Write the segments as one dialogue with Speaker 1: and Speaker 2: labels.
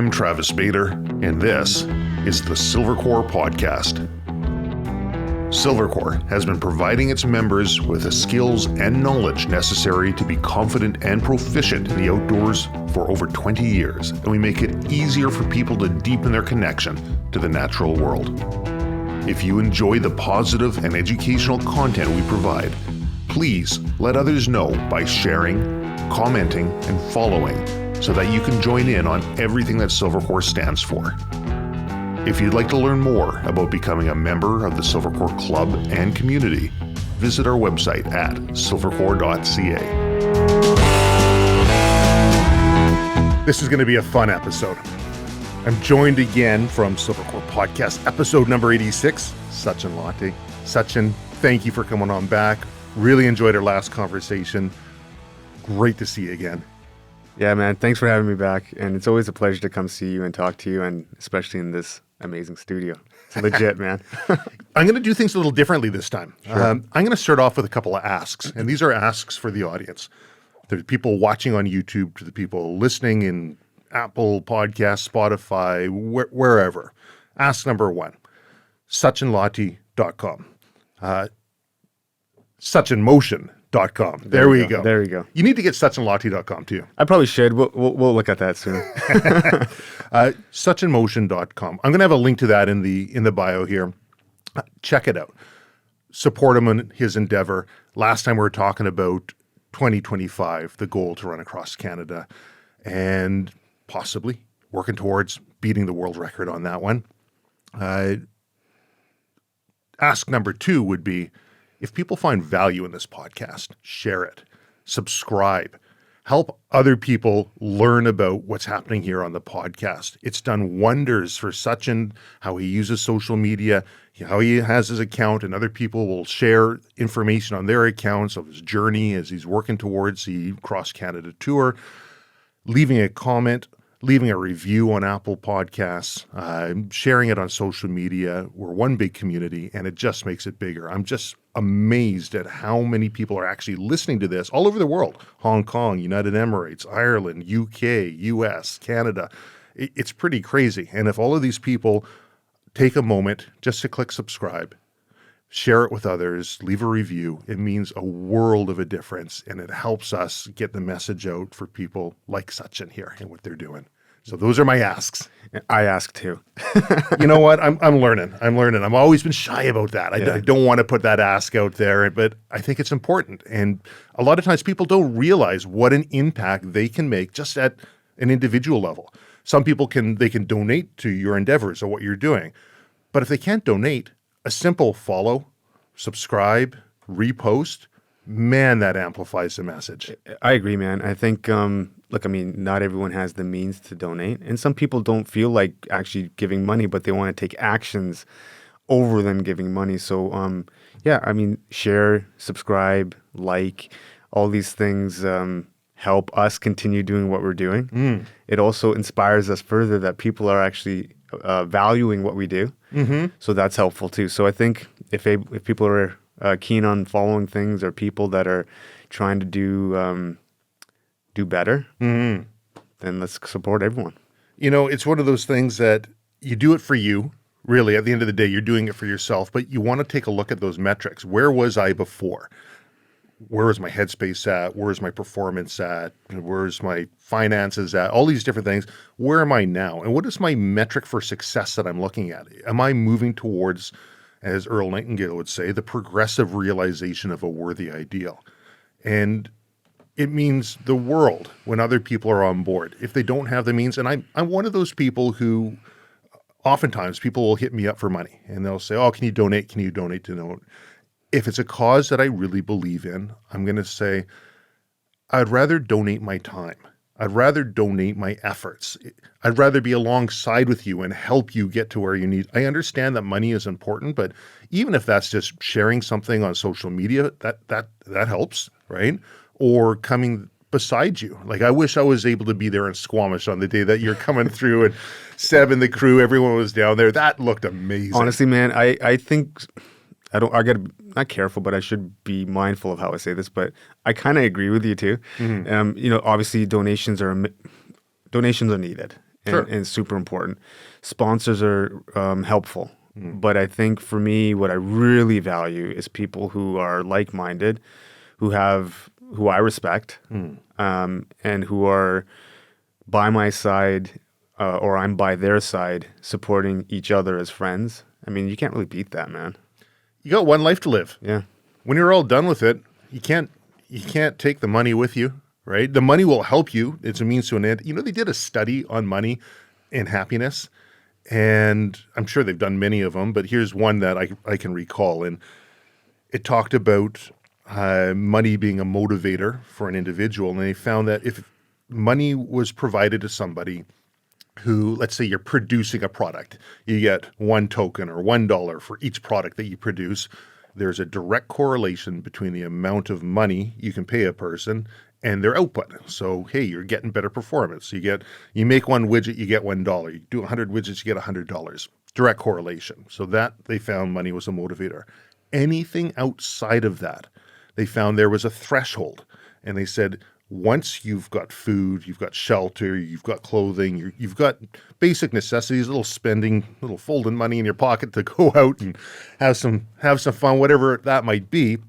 Speaker 1: I'm Travis Bader, and this is the Silvercore Podcast. Silvercore has been providing its members with the skills and knowledge necessary to be confident and proficient in the outdoors for over 20 years, and we make it easier for people to deepen their connection to the natural world. If you enjoy the positive and educational content we provide, please let others know by sharing, commenting, and following so that you can join in on everything that Silvercore stands for. If you'd like to learn more about becoming a member of the Silvercore Club and community, visit our website at silvercore.ca. This is going to be a fun episode. I'm joined again from Silvercore Podcast, episode number 86, Sachin Latti. Sachin, thank you for coming on back. Really enjoyed our last conversation. Great to see you again.
Speaker 2: Yeah, man. Thanks for having me back. And it's always a pleasure to come see you and talk to you, and especially in this amazing studio. It's legit, man.
Speaker 1: I'm going to do things a little differently this time.
Speaker 2: Sure.
Speaker 1: I'm going to start off with a couple of asks, and these are asks for the audience. There's people watching on YouTube to the people listening in Apple Podcasts, Spotify, wherever. Ask number one, SachinLatti.com. SachinMotion.com. There we go.
Speaker 2: There you go.
Speaker 1: You need to get SachinLatti.com too.
Speaker 2: I probably should. We'll look at that soon.
Speaker 1: SachinMotion.com. I'm going to have a link to that in the bio here. Check it out. Support him in his endeavor. Last time we were talking about 2025, the goal to run across Canada, and possibly working towards beating the world record on that one. Ask number two would be, if people find value in this podcast, share it, subscribe, help other people learn about what's happening here on the podcast. It's done wonders for Sachin, how he uses social media, how he has his account, and other people will share information on their accounts of his journey as he's working towards the Cross Canada Tour, leaving a comment, leaving a review on Apple Podcasts, sharing it on social media. We're one big community, and it just makes it bigger. I'm just amazed at how many people are actually listening to this all over the world. Hong Kong, United Emirates, Ireland, UK, US, Canada. It's pretty crazy. And if all of these people take a moment just to click subscribe, share it with others, leave a review, it means a world of a difference, and it helps us get the message out for people like Sachin here and what they're doing. So those are my asks.
Speaker 2: I ask too.
Speaker 1: You know what? I'm learning. I've always been shy about that. I don't want to put that ask out there, but I think it's important. And a lot of times people don't realize what an impact they can make just at an individual level. Some people can donate to your endeavors or what you're doing. But if they can't donate, a simple follow, subscribe, repost, man, that amplifies the message.
Speaker 2: I agree, man. I think, not everyone has the means to donate. And some people don't feel like actually giving money, but they want to take actions over than giving money. So, share, subscribe, like, all these things help us continue doing what we're doing. It also inspires us further that people are actually valuing what we do. Mm-hmm. So that's helpful too. So I think if people are keen on following things, or people that are trying to do better, then let's support everyone.
Speaker 1: You know, it's one of those things that you do it for you. Really, at the end of the day, you're doing it for yourself, but you want to take a look at those metrics. Where was I before? Where is my headspace at? Where's my performance at? Where's my finances at? All these different things. Where am I now? And what is my metric for success that I'm looking at? Am I moving towards, as Earl Nightingale would say, the progressive realization of a worthy ideal? And it means the world when other people are on board. If they don't have the means, and I'm one of those people who oftentimes people will hit me up for money and they'll say, oh, can you donate? Can you donate to know? If it's a cause that I really believe in, I'm going to say, I'd rather donate my time. I'd rather donate my efforts. I'd rather be alongside with you and help you get to where you need. I understand that money is important, but even if that's just sharing something on social media, that helps, right? Or coming beside you. Like, I wish I was able to be there in Squamish on the day that you're coming through, and Seb and the crew, everyone was down there. That looked amazing.
Speaker 2: Honestly, man, I think I got to not careful, but I should be mindful of how I say this, but I kind of agree with you too. Mm-hmm. Obviously donations are needed. and,
Speaker 1: Sure.
Speaker 2: and super important. Sponsors are helpful. But I think for me, what I really value is people who are like-minded, who I respect, and who are by my side or I'm by their side, supporting each other as friends. I mean, you can't really beat that, man.
Speaker 1: You got one life to live.
Speaker 2: Yeah.
Speaker 1: When you're all done with it, you can't take the money with you, right? The money will help you. It's a means to an end. You know, they did a study on money and happiness, and I'm sure they've done many of them, but here's one that I can recall. And it talked about money being a motivator for an individual. And they found that if money was provided to somebody who, let's say you're producing a product, you get 1 token or $1 for each product that you produce. There's a direct correlation between the amount of money you can pay a person and their output. So, hey, you're getting better performance. You make 1 widget, you get $1. You do 100 widgets, you get $100. Direct correlation. So that they found money was a motivator. Anything outside of that, they found there was a threshold. And they said, once you've got food, you've got shelter, you've got clothing, you've got basic necessities, little folding money in your pocket to go out and have some fun, whatever that might be,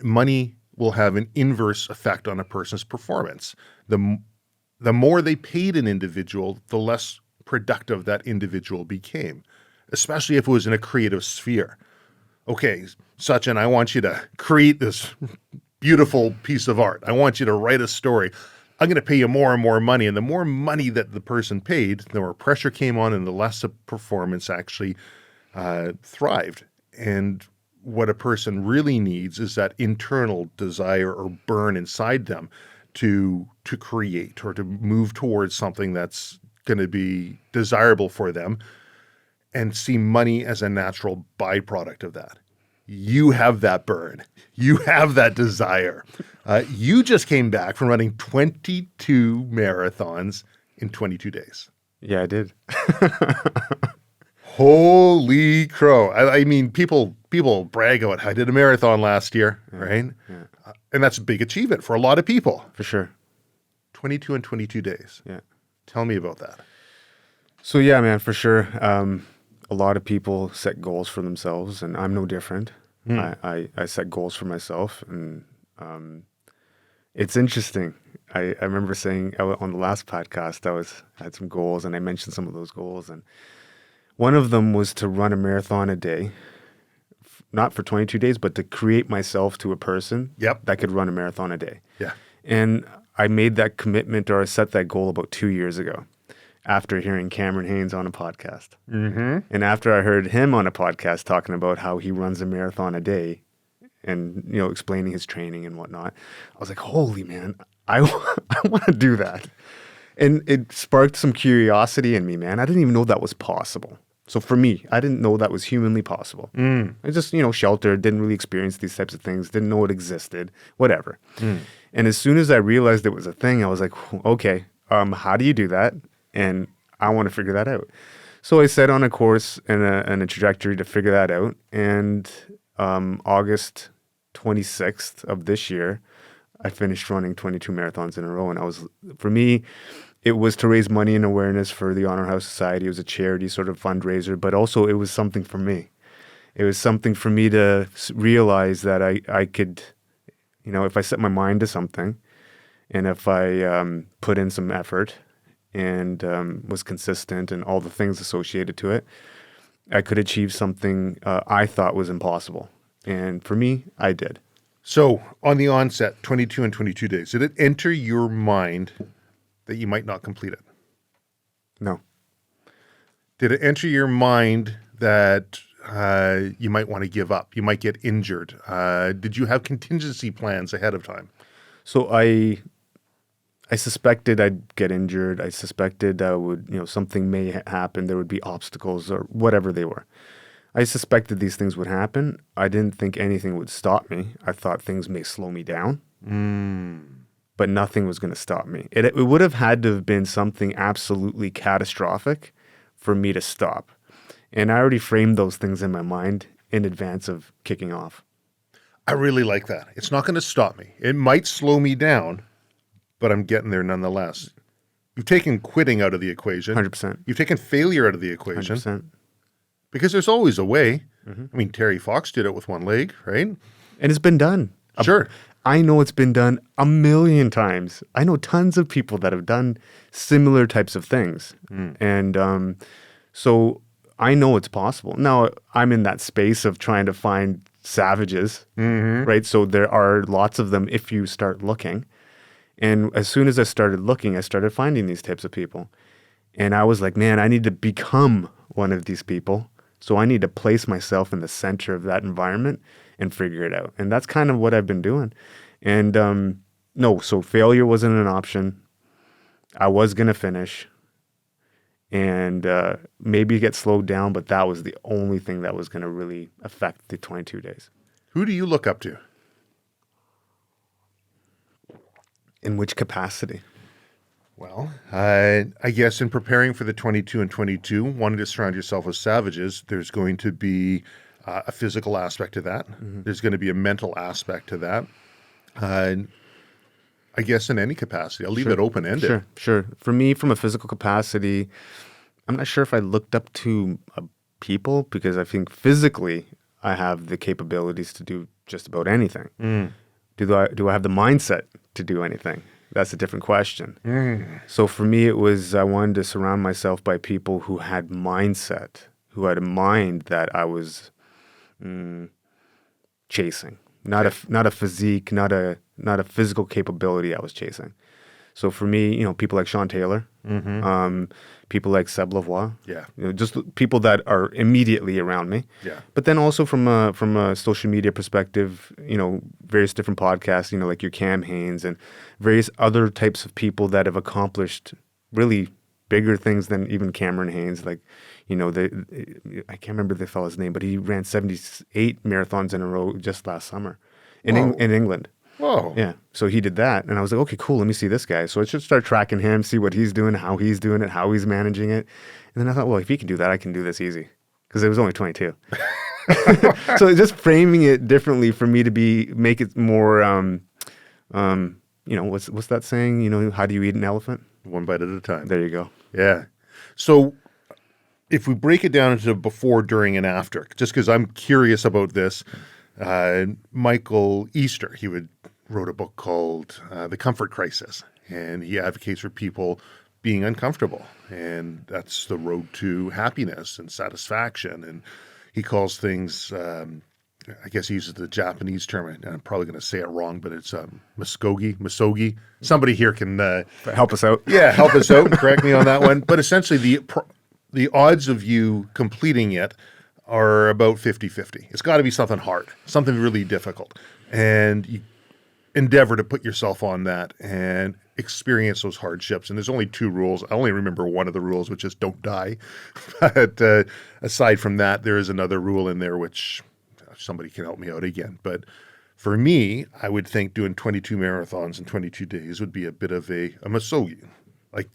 Speaker 1: money will have an inverse effect on a person's performance. The more they paid an individual, the less productive that individual became, especially if it was in a creative sphere. Okay, Sachin, I want you to create this beautiful piece of art. I want you to write a story. I'm going to pay you more and more money. And the more money that the person paid, the more pressure came on and the less the performance actually thrived. And what a person really needs is that internal desire or burn inside them to create or to move towards something that's going to be desirable for them, and see money as a natural byproduct of that. You have that burn. You have that desire. You just came back from running 22 marathons in 22 days.
Speaker 2: Yeah, I did.
Speaker 1: Holy crow. I mean, people brag about, I did a marathon last year, right?
Speaker 2: Yeah.
Speaker 1: And that's a big achievement for a lot of people.
Speaker 2: For sure.
Speaker 1: 22 in 22 days.
Speaker 2: Yeah.
Speaker 1: Tell me about that.
Speaker 2: So yeah, man, for sure. A lot of people set goals for themselves, and I'm no different. I set goals for myself, and it's interesting. I remember saying on the last podcast, I had some goals, and I mentioned some of those goals, and one of them was to run a marathon a day, not for 22 days, but to create myself to a person that could run a marathon a day.
Speaker 1: Yeah.
Speaker 2: And I made that commitment, or I set that goal about 2 years ago, after hearing Cameron Haynes on a podcast.
Speaker 1: Mm-hmm.
Speaker 2: And after I heard him on a podcast talking about how he runs a marathon a day and, explaining his training and whatnot, I was like, holy man, I want to do that. And it sparked some curiosity in me, man. I didn't even know that was possible. So for me, I didn't know that was humanly possible. I just, sheltered, didn't really experience these types of things, didn't know it existed, whatever. And as soon as I realized it was a thing, I was like, okay, how do you do that? And I want to figure that out. So I set on a course and a trajectory to figure that out. And August 26th of this year, I finished running 22 marathons in a row. And for me, it was to raise money and awareness for the Honor House Society. It was a charity sort of fundraiser, but also it was something for me. It was something for me to realize that I could, if I set my mind to something and if I put in some effort and was consistent and all the things associated to it, I could achieve something I thought was impossible. And for me, I did.
Speaker 1: So on the onset, 22 and 22 days, did it enter your mind that you might not complete it?
Speaker 2: No.
Speaker 1: Did it enter your mind that you might want to give up? You might get injured? Did you have contingency plans ahead of time?
Speaker 2: So I suspected I'd get injured. I suspected I would, something may happen. There would be obstacles or whatever they were. I suspected these things would happen. I didn't think anything would stop me. I thought things may slow me down, but nothing was going to stop me. It would have had to have been something absolutely catastrophic for me to stop. And I already framed those things in my mind in advance of kicking off.
Speaker 1: I really like that. It's not going to stop me. It might slow me down, but I'm getting there nonetheless. You've taken quitting out of the equation.
Speaker 2: 100%.
Speaker 1: You've taken failure out of the equation
Speaker 2: 100%.
Speaker 1: because there's always a way. I mean, Terry Fox did it with one leg, right?
Speaker 2: And it's been done.
Speaker 1: Sure.
Speaker 2: I know it's been done a million times. I know tons of people that have done similar types of things. And so I know it's possible. Now, I'm in that space of trying to find savages, right? So there are lots of them if you start looking. And as soon as I started looking, I started finding these types of people. And I was like, man, I need to become one of these people. So I need to place myself in the center of that environment and figure it out. And that's kind of what I've been doing. And no, so failure wasn't an option. I was going to finish and maybe get slowed down, but that was the only thing that was going to really affect the 22 days.
Speaker 1: Who do you look up to?
Speaker 2: In which capacity?
Speaker 1: Well, I guess in preparing for the 22 and 22, wanting to surround yourself with savages, there's going to be a physical aspect to that. There's going to be a mental aspect to that. I guess in any capacity. I'll leave it open-ended.
Speaker 2: Sure. For me, from a physical capacity, I'm not sure if I looked up to people because I think physically I have the capabilities to do just about anything. Do I have the mindset to do anything? That's a different question. So for me, it was I wanted to surround myself by people who had mindset, who had a mind that I was chasing, not a physique, not a physical capability I was chasing. So for me, people like Sean Taylor, people like Seb Lavoie, just people that are immediately around me.
Speaker 1: Yeah.
Speaker 2: But then also from a social media perspective, various different podcasts, like your Cam Haines and various other types of people that have accomplished really bigger things than even Cameron Haines. Like, I can't remember the fellow's name, but he ran 78 marathons in a row just last summer in England.
Speaker 1: Whoa.
Speaker 2: Yeah. So he did that. And I was like, okay, cool. Let me see this guy. So I should start tracking him, see what he's doing, how he's doing it, how he's managing it. And then I thought, well, if he can do that, I can do this easy. Because it was only 22. So just framing it differently for me to make it more, what's that saying? How do you eat an elephant?
Speaker 1: One bite at a time.
Speaker 2: There you go.
Speaker 1: Yeah. So if we break it down into before, during, and after, just because I'm curious about this, Michael Easter, he wrote a book called The Comfort Crisis, and he advocates for people being uncomfortable, and that's the road to happiness and satisfaction. And he calls things, I guess he uses the Japanese term, and I'm probably going to say it wrong, but it's misogi. Somebody here can
Speaker 2: help us out.
Speaker 1: Yeah, help us out and correct me on that one. But essentially, the odds of you completing it are about 50-50. It's got to be something hard, something really difficult. And you endeavor to put yourself on that and experience those hardships. And there's only 2 rules. I only remember one of the rules, which is don't die. But aside from that, there is another rule in there, which somebody can help me out again. But for me, I would think doing 22 marathons in 22 days would be a bit of a misogi. Like,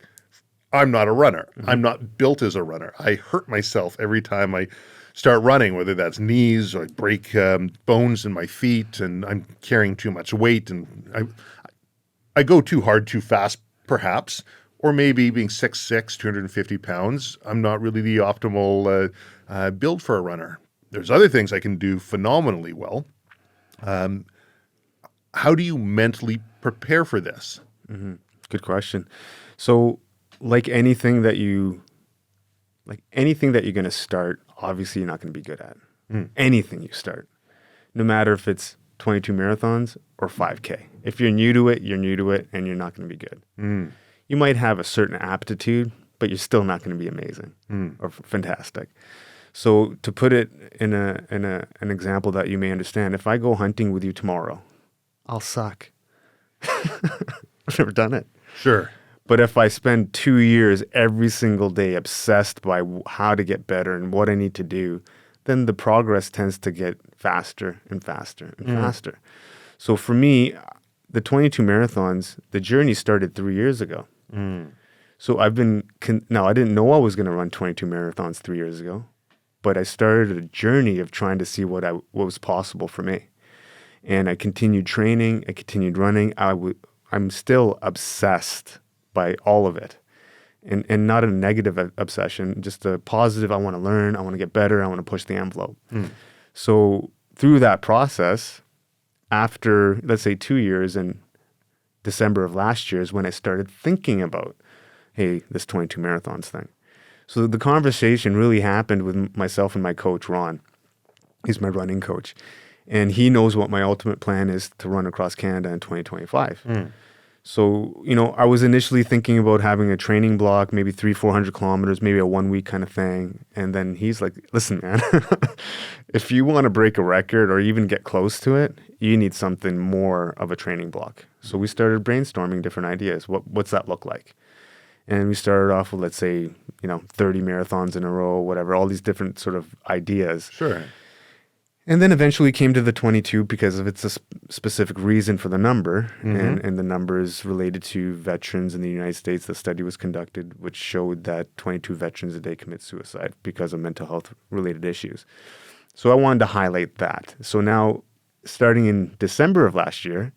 Speaker 1: I'm not a runner. I'm not built as a runner. I hurt myself every time I start running, whether that's knees or I break bones in my feet and I'm carrying too much weight and I go too hard, too fast, perhaps, or maybe being 6'6", 250 pounds, I'm not really the optimal build for a runner. There's other things I can do phenomenally well. How do you mentally prepare for this?
Speaker 2: Good question. So like anything that you're going to start, obviously you're not going to be good at. Anything you start, no matter if it's 22 marathons or 5K. If you're new to it, and you're not going to be good. You might have a certain aptitude, but you're still not going to be amazing or fantastic. So to put it in an example that you may understand, if I go hunting with you tomorrow, I'll suck. I've never done it.
Speaker 1: Sure.
Speaker 2: But if I spend 2 years every single day obsessed by how to get better and what I need to do, then the progress tends to get faster and faster and faster. So for me, the 22 marathons, the journey started 3 years ago. So I've been, now I didn't know I was going to run 22 marathons 3 years ago, but I started a journey of trying to see what was possible for me. And I continued training, I continued running. I'm still obsessed by all of it. and not a negative obsession, just a positive. I want to learn. I want to get better. I want to push the envelope. So through that process, after let's say 2 years, in December of last year is when I started thinking about, hey, this 22 marathons thing. So the conversation really happened with myself and my coach, Ron. He's my running coach. And he knows what my ultimate plan is to run across Canada in 2025. So, I was initially thinking about having a training block, maybe 300-400 kilometers, maybe a 1 week kind of thing. And then he's like, listen, man, if you want to break a record or even get close to it, you need something more of a training block. So we started brainstorming different ideas. What's that look like? And we started off with, let's say, 30 marathons in a row, whatever, all these different sort of ideas.
Speaker 1: Sure.
Speaker 2: And then eventually came to the 22 because of its a specific reason for the number. And the number is related to veterans in the United States. The study was conducted, which showed that 22 veterans a day commit suicide because of mental health related issues. So I wanted to highlight that. So now, starting in December of last year.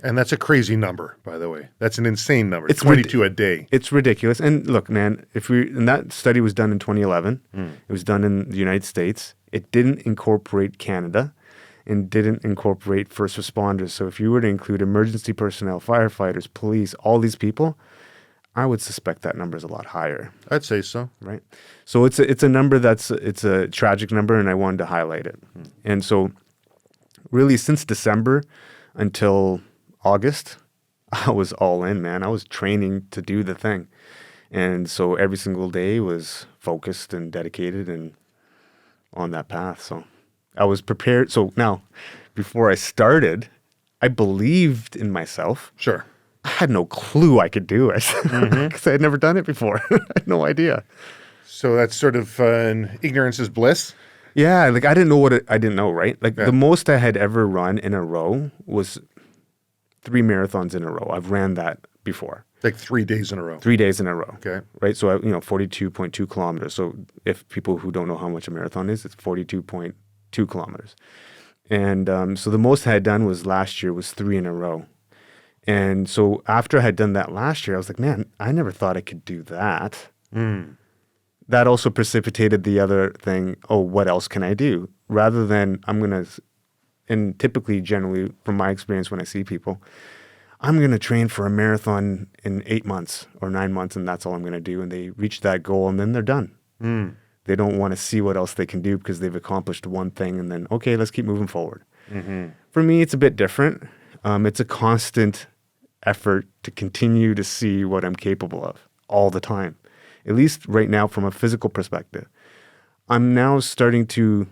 Speaker 1: And that's a crazy number, by the way. That's an insane number. It's 22 a day.
Speaker 2: It's ridiculous. And look, man, and that study was done in 2011. It was done in the United States. It didn't incorporate Canada and didn't incorporate first responders. So if you were to include emergency personnel, firefighters, police, all these people, I would suspect that number is a lot higher.
Speaker 1: I'd say so.
Speaker 2: Right? So it's a number it's a tragic number, and I wanted to highlight it. And so really since December until August, I was all in, man. I was training to do the thing. And so every single day was focused and dedicated and on that path. So I was prepared. So now, before I started, I believed in myself.
Speaker 1: Sure.
Speaker 2: I had no clue I could do it because I had never done it before. I had no idea.
Speaker 1: So that's sort of an ignorance is bliss.
Speaker 2: Yeah, like I didn't know I didn't know, right? Like the most I had ever run in a row was 3 marathons in a row. I've ran that before.
Speaker 1: Like 3 days in a row.
Speaker 2: 3 days in a row.
Speaker 1: Okay.
Speaker 2: Right. So, 42.2 kilometers. So if people who don't know how much a marathon is, it's 42.2 kilometers. And so the most I had done was last year was 3 in a row. And so after I had done that last year, I was like, man, I never thought I could do that. That also precipitated the other thing. Oh, what else can I do? Rather than and typically, generally, from my experience when I see people, I'm going to train for a marathon in 8 months or 9 months, and that's all I'm going to do. And they reach that goal, and then they're done. They don't want to see what else they can do because they've accomplished one thing, and then, okay, let's keep moving forward. For me, it's a bit different. It's a constant effort to continue to see what I'm capable of all the time, at least right now from a physical perspective. I'm now starting to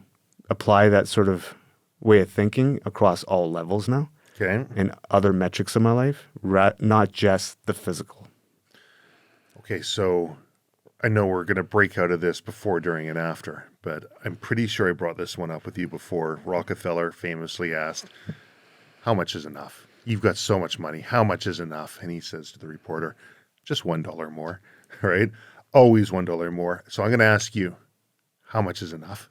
Speaker 2: apply that sort of way of thinking across all levels now.
Speaker 1: Okay.
Speaker 2: And other metrics of my life, not just the physical.
Speaker 1: Okay, so I know we're going to break out of this before, during, and after, but I'm pretty sure I brought this one up with you before. Rockefeller famously asked, how much is enough? You've got so much money. How much is enough? And he says to the reporter, just $1 more, right? Always $1 more. So I'm going to ask you, how much is enough?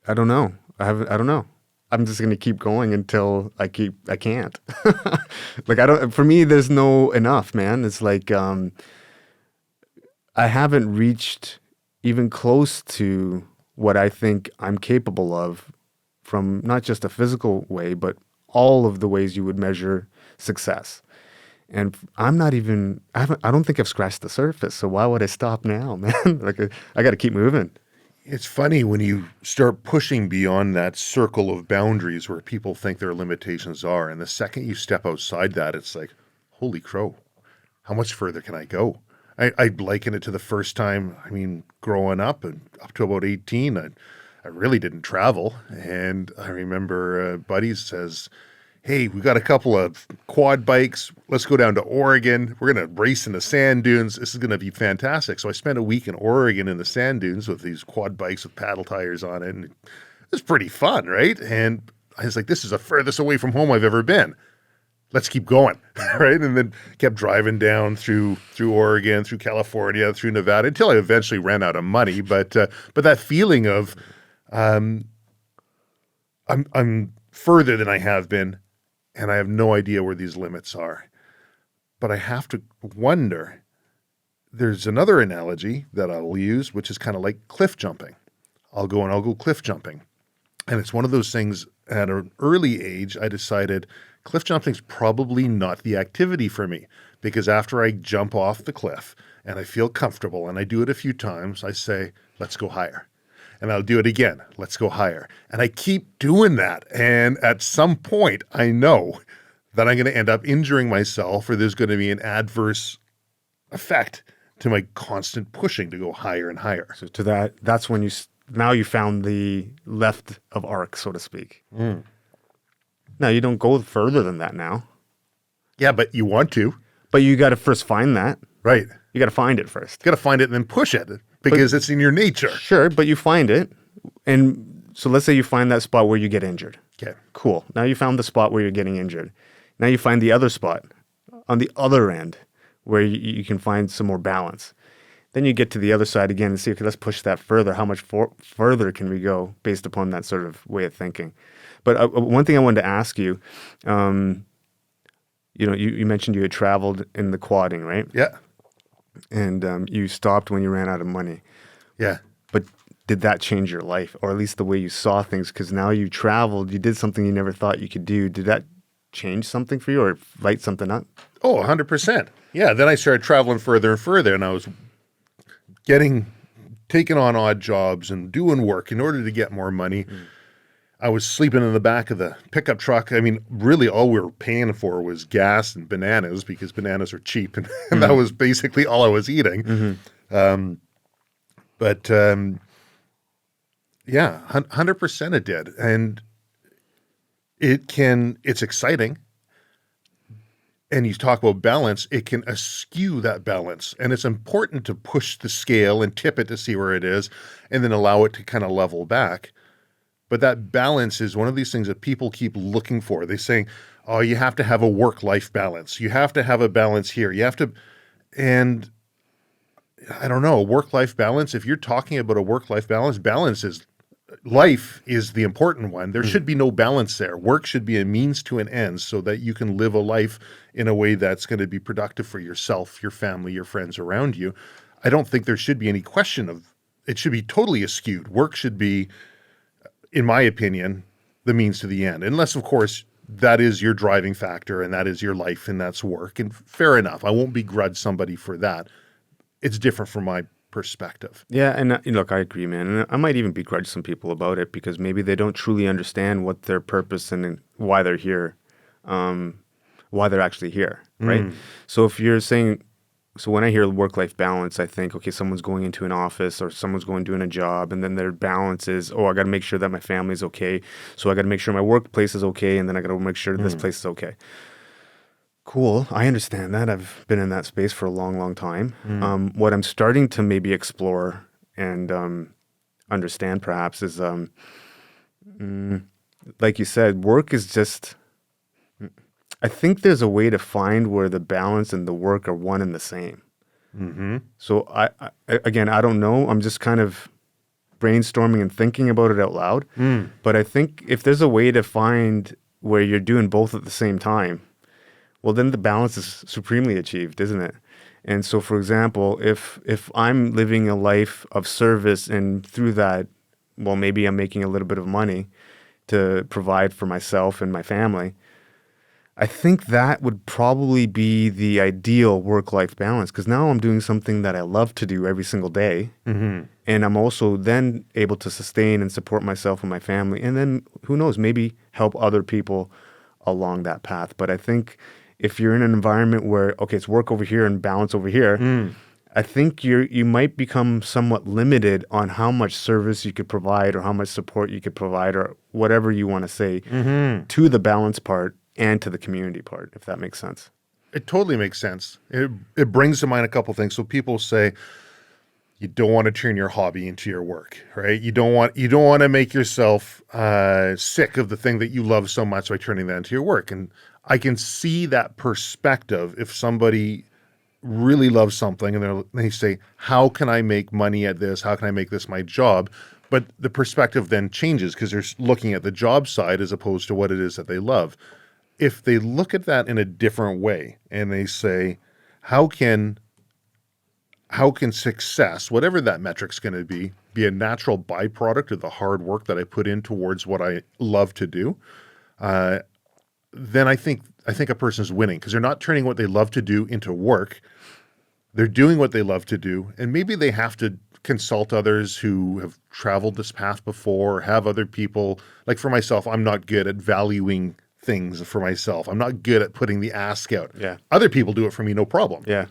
Speaker 2: I don't know. I don't know. I'm just going to keep going until I can't. For me, there's no enough, man. It's like, I haven't reached even close to what I think I'm capable of from not just a physical way, but all of the ways you would measure success. And I don't think I've scratched the surface. So why would I stop now, man? I got to keep moving.
Speaker 1: It's funny when you start pushing beyond that circle of boundaries where people think their limitations are. And the second you step outside that, it's like, holy crow, how much further can I go? I'd liken it to the first time, growing up and up to about 18, I really didn't travel. And I remember a buddy says, hey, we got a couple of quad bikes. Let's go down to Oregon. We're going to race in the sand dunes. This is going to be fantastic. So I spent a week in Oregon in the sand dunes with these quad bikes with paddle tires on it. And it was pretty fun, right? And I was like, this is the furthest away from home I've ever been. Let's keep going, right? And then kept driving down through Oregon, through California, through Nevada, until I eventually ran out of money. But that feeling of I'm further than I have been, and I have no idea where these limits are. But I have to wonder, there's another analogy that I'll use, which is kind of like cliff jumping. I'll go cliff jumping. And it's one of those things at an early age, I decided cliff jumping's probably not the activity for me, because after I jump off the cliff and I feel comfortable and I do it a few times, I say, let's go higher. And I'll do it again. Let's go higher. And I keep doing that. And at some point, I know that I'm going to end up injuring myself, or there's going to be an adverse effect to my constant pushing to go higher and higher.
Speaker 2: So that's when now you found the left of arc, so to speak. Now you don't go further than that now.
Speaker 1: Yeah, but you want to.
Speaker 2: But you got to first find that.
Speaker 1: Right.
Speaker 2: You got to find it first.
Speaker 1: You got to find it and then push it because it's in your nature.
Speaker 2: Sure, but you find it. And so let's say you find that spot where you get injured.
Speaker 1: Okay.
Speaker 2: Cool. Now you found the spot where you're getting injured. Now you find the other spot on the other end where you can find some more balance. Then you get to the other side again and see, okay, let's push that further. How much further can we go based upon that sort of way of thinking? But one thing I wanted to ask you, you mentioned you had traveled in the quadding, right?
Speaker 1: Yeah.
Speaker 2: And you stopped when you ran out of money.
Speaker 1: Yeah.
Speaker 2: But did that change your life, or at least the way you saw things? Because now you traveled, you did something you never thought you could do. Did that change something for you or light something up?
Speaker 1: Oh, 100%. Yeah. Then I started traveling further and further, and I was taking on odd jobs and doing work in order to get more money. I was sleeping in the back of the pickup truck. I mean, really all we were paying for was gas and bananas, because bananas are cheap, and that was basically all I was eating. Yeah, 100% it did. And it's exciting. And you talk about balance, it can eschew that balance. And it's important to push the scale and tip it to see where it is, and then allow it to kind of level back. But that balance is one of these things that people keep looking for. They're saying, oh, you have to have a work-life balance. You have to have a balance here. You have to, and I don't know, work-life balance, if you're talking about a work-life balance life is the important one. There should be no balance there. Work should be a means to an end so that you can live a life in a way that's going to be productive for yourself, your family, your friends around you. I don't think there should be any question of, it should be totally eschewed. Work should be, in my opinion, the means to the end. Unless, of course, that is your driving factor and that is your life and that's work. And fair enough. I won't begrudge somebody for that. It's different from my perspective.
Speaker 2: Yeah, and look, I agree, man. And I might even begrudge some people about it because maybe they don't truly understand what their purpose and why they're here, why they're actually here, right? So if you're saying, so when I hear work-life balance, I think, okay, someone's going into an office or someone's doing a job, and then their balance is, oh, I got to make sure that my family's okay. So I got to make sure my workplace is okay, and then I got to make sure this place is okay. Cool. I understand that. I've been in that space for a long, long time. What I'm starting to maybe explore and understand perhaps is, like you said, work is just, I think there's a way to find where the balance and the work are one and the same. So I again, I don't know. I'm just kind of brainstorming and thinking about it out loud. But I think if there's a way to find where you're doing both at the same time, well, then the balance is supremely achieved, isn't it? And so, for example, if I'm living a life of service and through that, well, maybe I'm making a little bit of money to provide for myself and my family, I think that would probably be the ideal work-life balance, because now I'm doing something that I love to do every single day. And I'm also then able to sustain and support myself and my family. And then, who knows, maybe help other people along that path. But I think if you're in an environment where, okay, it's work over here and balance over here, I think you might become somewhat limited on how much service you could provide or how much support you could provide or whatever you want to say to the balance part and to the community part, if that makes sense.
Speaker 1: It totally makes sense. It brings to mind a couple things. So people say, you don't want to turn your hobby into your work, right? You don't want to make yourself sick of the thing that you love so much by turning that into your work. And I can see that perspective if somebody really loves something and they say, how can I make money at this? How can I make this my job? But the perspective then changes because they're looking at the job side as opposed to what it is that they love. if they look at that in a different way and they say, how can success, whatever that metric's going to be a natural byproduct of the hard work that I put in towards what I love to do, then I think a person's winning, because they're not turning what they love to do into work. They're doing what they love to do, and maybe they have to consult others who have traveled this path before, or have other people. Like for myself, I'm not good at valuing things for myself. I'm not good at putting the ask out.
Speaker 2: Yeah.
Speaker 1: Other people do it for me, no problem.
Speaker 2: Yeah.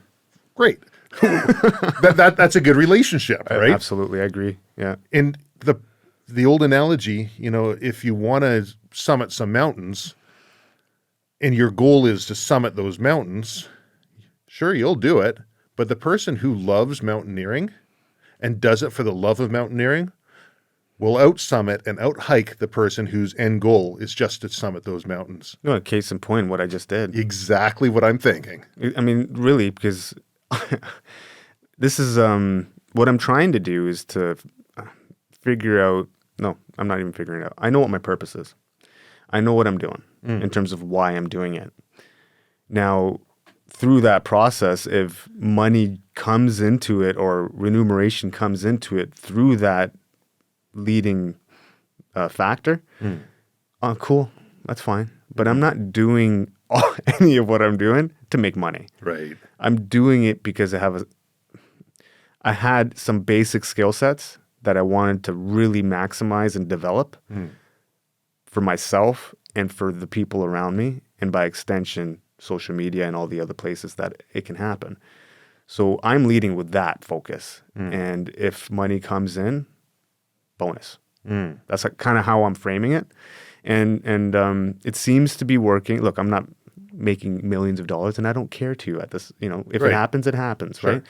Speaker 1: Great. That's a good relationship, right?
Speaker 2: Absolutely, I agree. Yeah.
Speaker 1: And the old analogy, if you want to summit some mountains and your goal is to summit those mountains, sure, you'll do it. But the person who loves mountaineering and does it for the love of mountaineering will out-summit and out-hike the person whose end goal is just to summit those mountains.
Speaker 2: No, case in point, what I just did.
Speaker 1: Exactly what I'm thinking.
Speaker 2: I mean, really, because this is what I'm trying to do is to figure out. No, I'm not even figuring it out. I know what my purpose is. I know what I'm doing in terms of why I'm doing it. Now, through that process, if money comes into it or remuneration comes into it through that leading factor, cool, that's fine. But I'm not doing any of what I'm doing to make money.
Speaker 1: Right.
Speaker 2: I'm doing it because I had some basic skill sets that I wanted to really maximize and develop for myself and for the people around me, and by extension, social media and all the other places that it can happen. So I'm leading with that focus. And if money comes in, bonus. That's kind of how I'm framing it. And it seems to be working. Look, I'm not making millions of dollars, and I don't care to at this, if
Speaker 1: Right.
Speaker 2: it happens, it happens,
Speaker 1: Sure.
Speaker 2: right?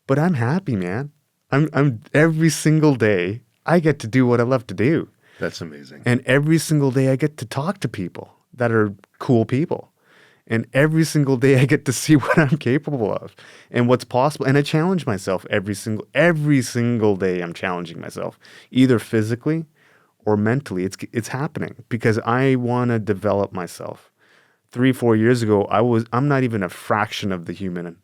Speaker 2: But I'm happy, man. I'm every single day I get to do what I love to do.
Speaker 1: That's amazing.
Speaker 2: And every single day I get to talk to people that are cool people. And every single day I get to see what I'm capable of and what's possible. And I challenge myself every single day. I'm challenging myself, either physically or mentally. It's happening because I want to develop myself. 3-4 years ago, I'm not even a fraction of the human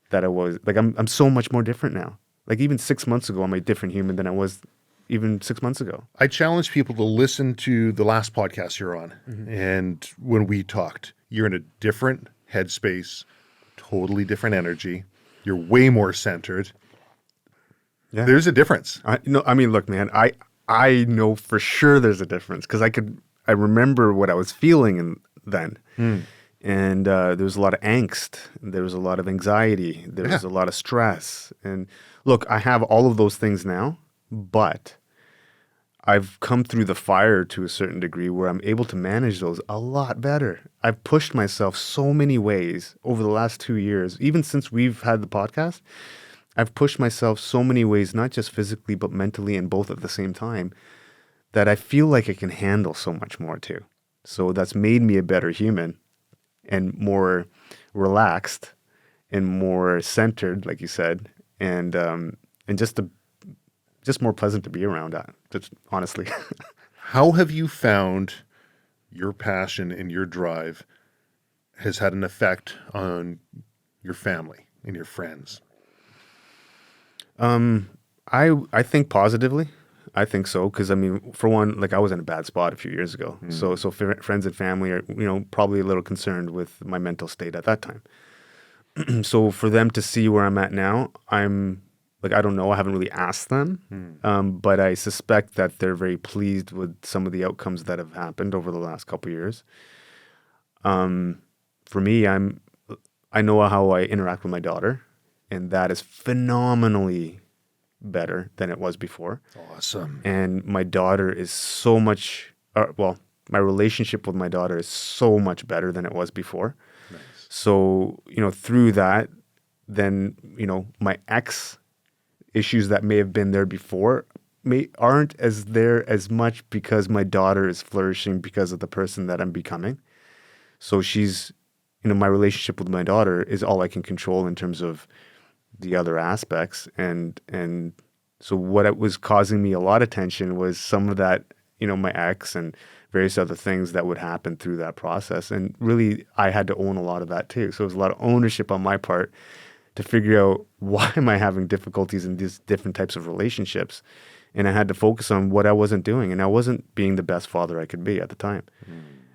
Speaker 2: that I was. Like I'm so much more different now. Like even 6 months ago, I'm a different human than I was even 6 months ago.
Speaker 1: I challenge people to listen to the last podcast you're on. And when we talked, you're in a different headspace, totally different energy. You're way more centered.
Speaker 2: Yeah.
Speaker 1: There's a difference.
Speaker 2: I mean, look, man, I know for sure there's a difference because I remember what I was feeling then. And there was a lot of angst. There was a lot of anxiety. There was a lot of stress. And look, I have all of those things now, but I've come through the fire to a certain degree where I'm able to manage those a lot better. I've pushed myself so many ways over the last 2 years, even since we've had the podcast. I've pushed myself so many ways, not just physically, but mentally and both at the same time, that I feel like I can handle so much more too. So that's made me a better human and more relaxed and more centered, like you said, and just more pleasant to be around, just honestly.
Speaker 1: How have you found your passion and your drive has had an effect on your family and your friends?
Speaker 2: I think positively. I think so because I mean, for one, like I was in a bad spot a few years ago, so friends and family are probably a little concerned with my mental state at that time. So for them to see where I'm at now, I'm like, I don't know, I haven't really asked them, but I suspect that they're very pleased with some of the outcomes that have happened over the last couple of years. For me, I know how I interact with my daughter, and that is phenomenally better than it was before.
Speaker 1: Awesome.
Speaker 2: And my daughter is so much, my relationship with my daughter is so much better than it was before.
Speaker 1: Nice.
Speaker 2: So, through that, then, my ex issues that may have been there before aren't as there as much because my daughter is flourishing because of the person that I'm becoming. So she's, my relationship with my daughter is all I can control in terms of the other aspects. And so what it was causing me a lot of tension was some of that, my ex and various other things that would happen through that process. And really, I had to own a lot of that too. So it was a lot of ownership on my part to figure out why am I having difficulties in these different types of relationships. And I had to focus on what I wasn't doing. And I wasn't being the best father I could be at the time.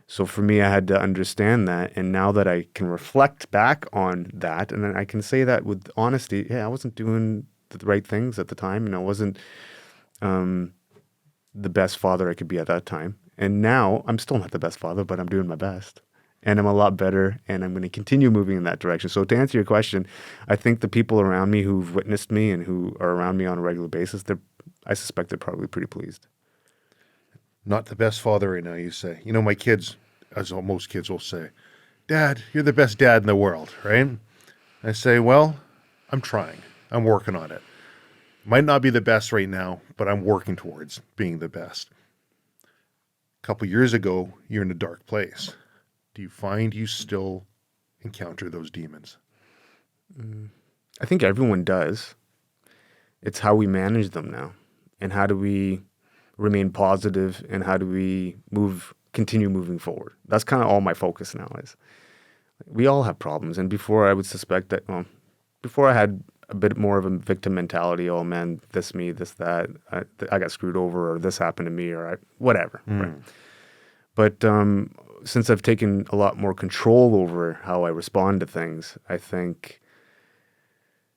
Speaker 2: So for me, I had to understand that. And now that I can reflect back on that, and then I can say that with honesty, yeah, I wasn't doing the right things at the time. And I wasn't the best father I could be at that time. And now I'm still not the best father, but I'm doing my best. And I'm a lot better, and I'm going to continue moving in that direction. So to answer your question, I think the people around me who've witnessed me and who are around me on a regular basis, I suspect they're probably pretty pleased.
Speaker 1: Not the best father right now, you say. You know, my kids, as most kids will say, Dad, you're the best dad in the world, right? I say, well, I'm trying. I'm working on it. Might not be the best right now, but I'm working towards being the best. A couple years ago, you're in a dark place. Do you find you still encounter those demons?
Speaker 2: I think everyone does. It's how we manage them now. And how do we remain positive, and how do we continue moving forward? That's kind of all my focus now is. We all have problems. And before I would suspect that, before I had a bit more of a victim mentality, oh man, this, me, this, that, I got screwed over, or this happened to me, or whatever. Right? But since I've taken a lot more control over how I respond to things, I think,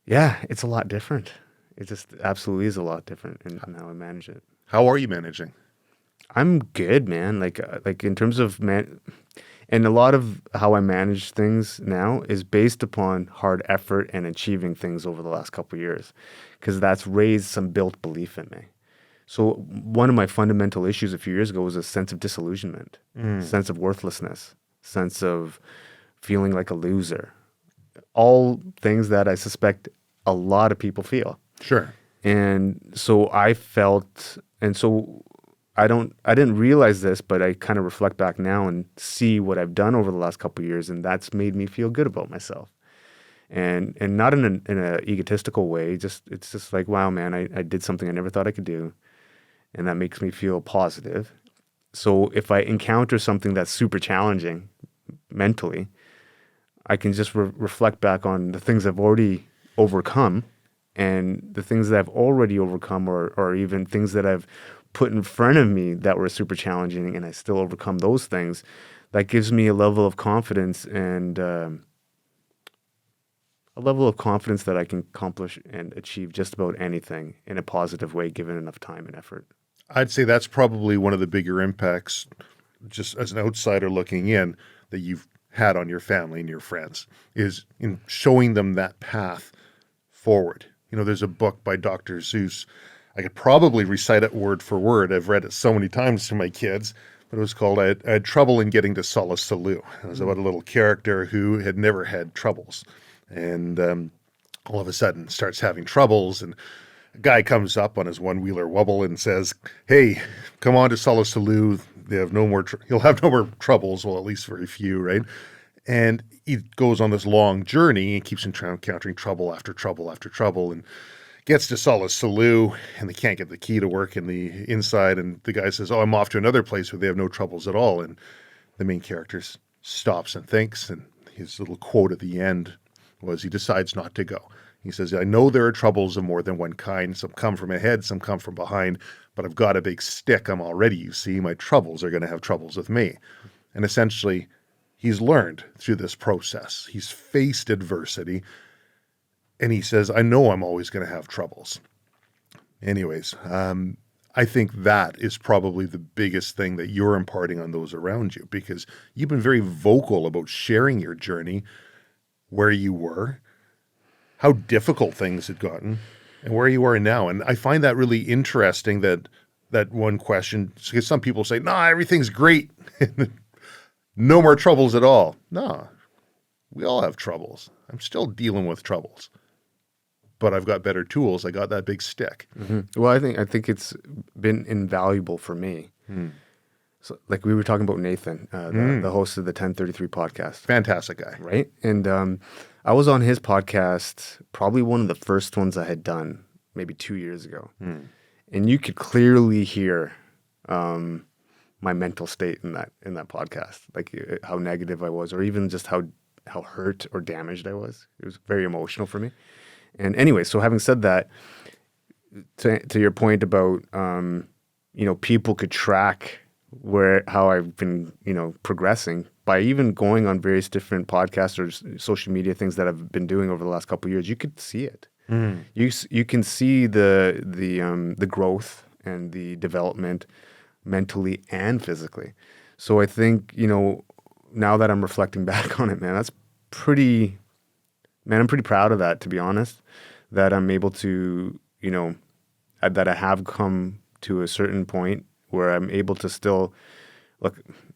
Speaker 2: yeah, it's a lot different. It just absolutely is a lot different in how I manage it.
Speaker 1: How are you managing?
Speaker 2: I'm good, man. Like in terms of and a lot of how I manage things now is based upon hard effort and achieving things over the last couple of years, because that's raised some built belief in me. So one of my fundamental issues a few years ago was a sense of disillusionment, sense of worthlessness, sense of feeling like a loser. All things that I suspect a lot of people feel.
Speaker 1: Sure.
Speaker 2: And so I felt, and so I didn't realize this, but I kind of reflect back now and see what I've done over the last couple of years, and that's made me feel good about myself. And not in an egotistical way, it's just like, wow, man, I did something I never thought I could do. And that makes me feel positive. So if I encounter something that's super challenging mentally, I can just reflect back on the things I've already overcome, and the things that I've already overcome, or even things that I've put in front of me that were super challenging, and I still overcome those things. That gives me a level of confidence, and a level of confidence that I can accomplish and achieve just about anything in a positive way, given enough time and effort.
Speaker 1: I'd say that's probably one of the bigger impacts, just as an outsider looking in, that you've had on your family and your friends, is in showing them that path forward. You know, there's a book by Dr. Seuss. I could probably recite it word for word. I've read it so many times to my kids, but it was called I had Trouble in Getting to Solace Saloux. It was about a little character who had never had troubles, and all of a sudden starts having troubles, and a guy comes up on his one-wheeler wobble and says, hey, come on to Solace Saloux. They have no more you'll have no more troubles, well, at least very few, right? And he goes on this long journey and keeps encountering trouble after trouble after trouble, and gets to Solace Saloux, and they can't get the key to work in the inside, and the guy says, oh, I'm off to another place where they have no troubles at all. And the main character stops and thinks, and his little quote at the end was, he decides not to go. He says, I know there are troubles of more than one kind. Some come from ahead, some come from behind, but I've got a big stick. I'm already, you see, my troubles are going to have troubles with me. And essentially, he's learned through this process. He's faced adversity, and he says, I know I'm always going to have troubles. Anyways, I think that is probably the biggest thing that you're imparting on those around you, because you've been very vocal about sharing your journey, where you were, how difficult things had gotten, and where you are now. And I find that really interesting, that one question, because some people say, nah, everything's great. No more troubles at all. No, we all have troubles. I'm still dealing with troubles, but I've got better tools. I got that big stick.
Speaker 2: Mm-hmm. Well, I think it's been invaluable for me. So, like we were talking about Nathan, the host of the 1033 podcast.
Speaker 1: Fantastic guy.
Speaker 2: Right? And I was on his podcast, probably one of the first ones I had done, maybe 2 years ago. And you could clearly hear my mental state in that podcast, like how negative I was, or even just how hurt or damaged I was. It was very emotional for me. And anyway, so having said that, to your point about people could track how I've been progressing by even going on various different podcasts or social media things that I've been doing over the last couple of years. You could see it. You can see the growth and the development mentally and physically. So I think now that I'm reflecting back on it, man, I'm pretty proud of that, to be honest, that I'm able to, that I have come to a certain point where I'm able to still, look,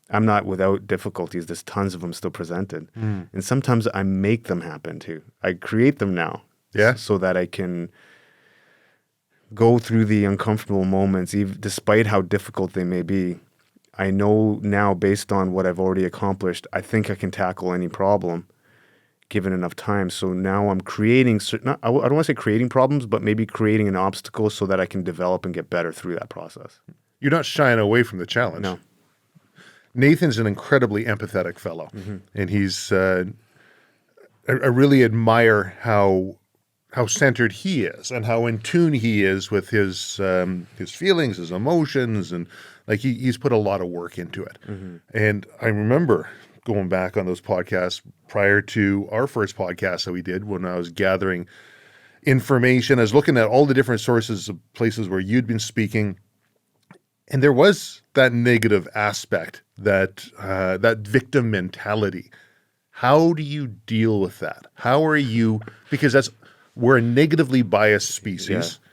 Speaker 2: I'm not without difficulties. There's tons of them still presented. And sometimes I make them happen too. I create them now.
Speaker 1: Yeah.
Speaker 2: So that I can go through the uncomfortable moments, even despite how difficult they may be. I know now, based on what I've already accomplished, I think I can tackle any problem given enough time. So now I'm creating I don't want to say creating problems, but maybe creating an obstacle so that I can develop and get better through that process.
Speaker 1: You're not shying away from the challenge.
Speaker 2: No.
Speaker 1: Nathan's an incredibly empathetic fellow, and he's. I really admire how centered he is and how in tune he is with his feelings, his emotions, and like he's put a lot of work into it. And I remember going back on those podcasts prior to our first podcast that we did, when I was gathering information, I was looking at all the different sources of places where you'd been speaking, and there was that negative aspect, that victim mentality. How do you deal with that? How are you, because we're a negatively biased species. Yeah.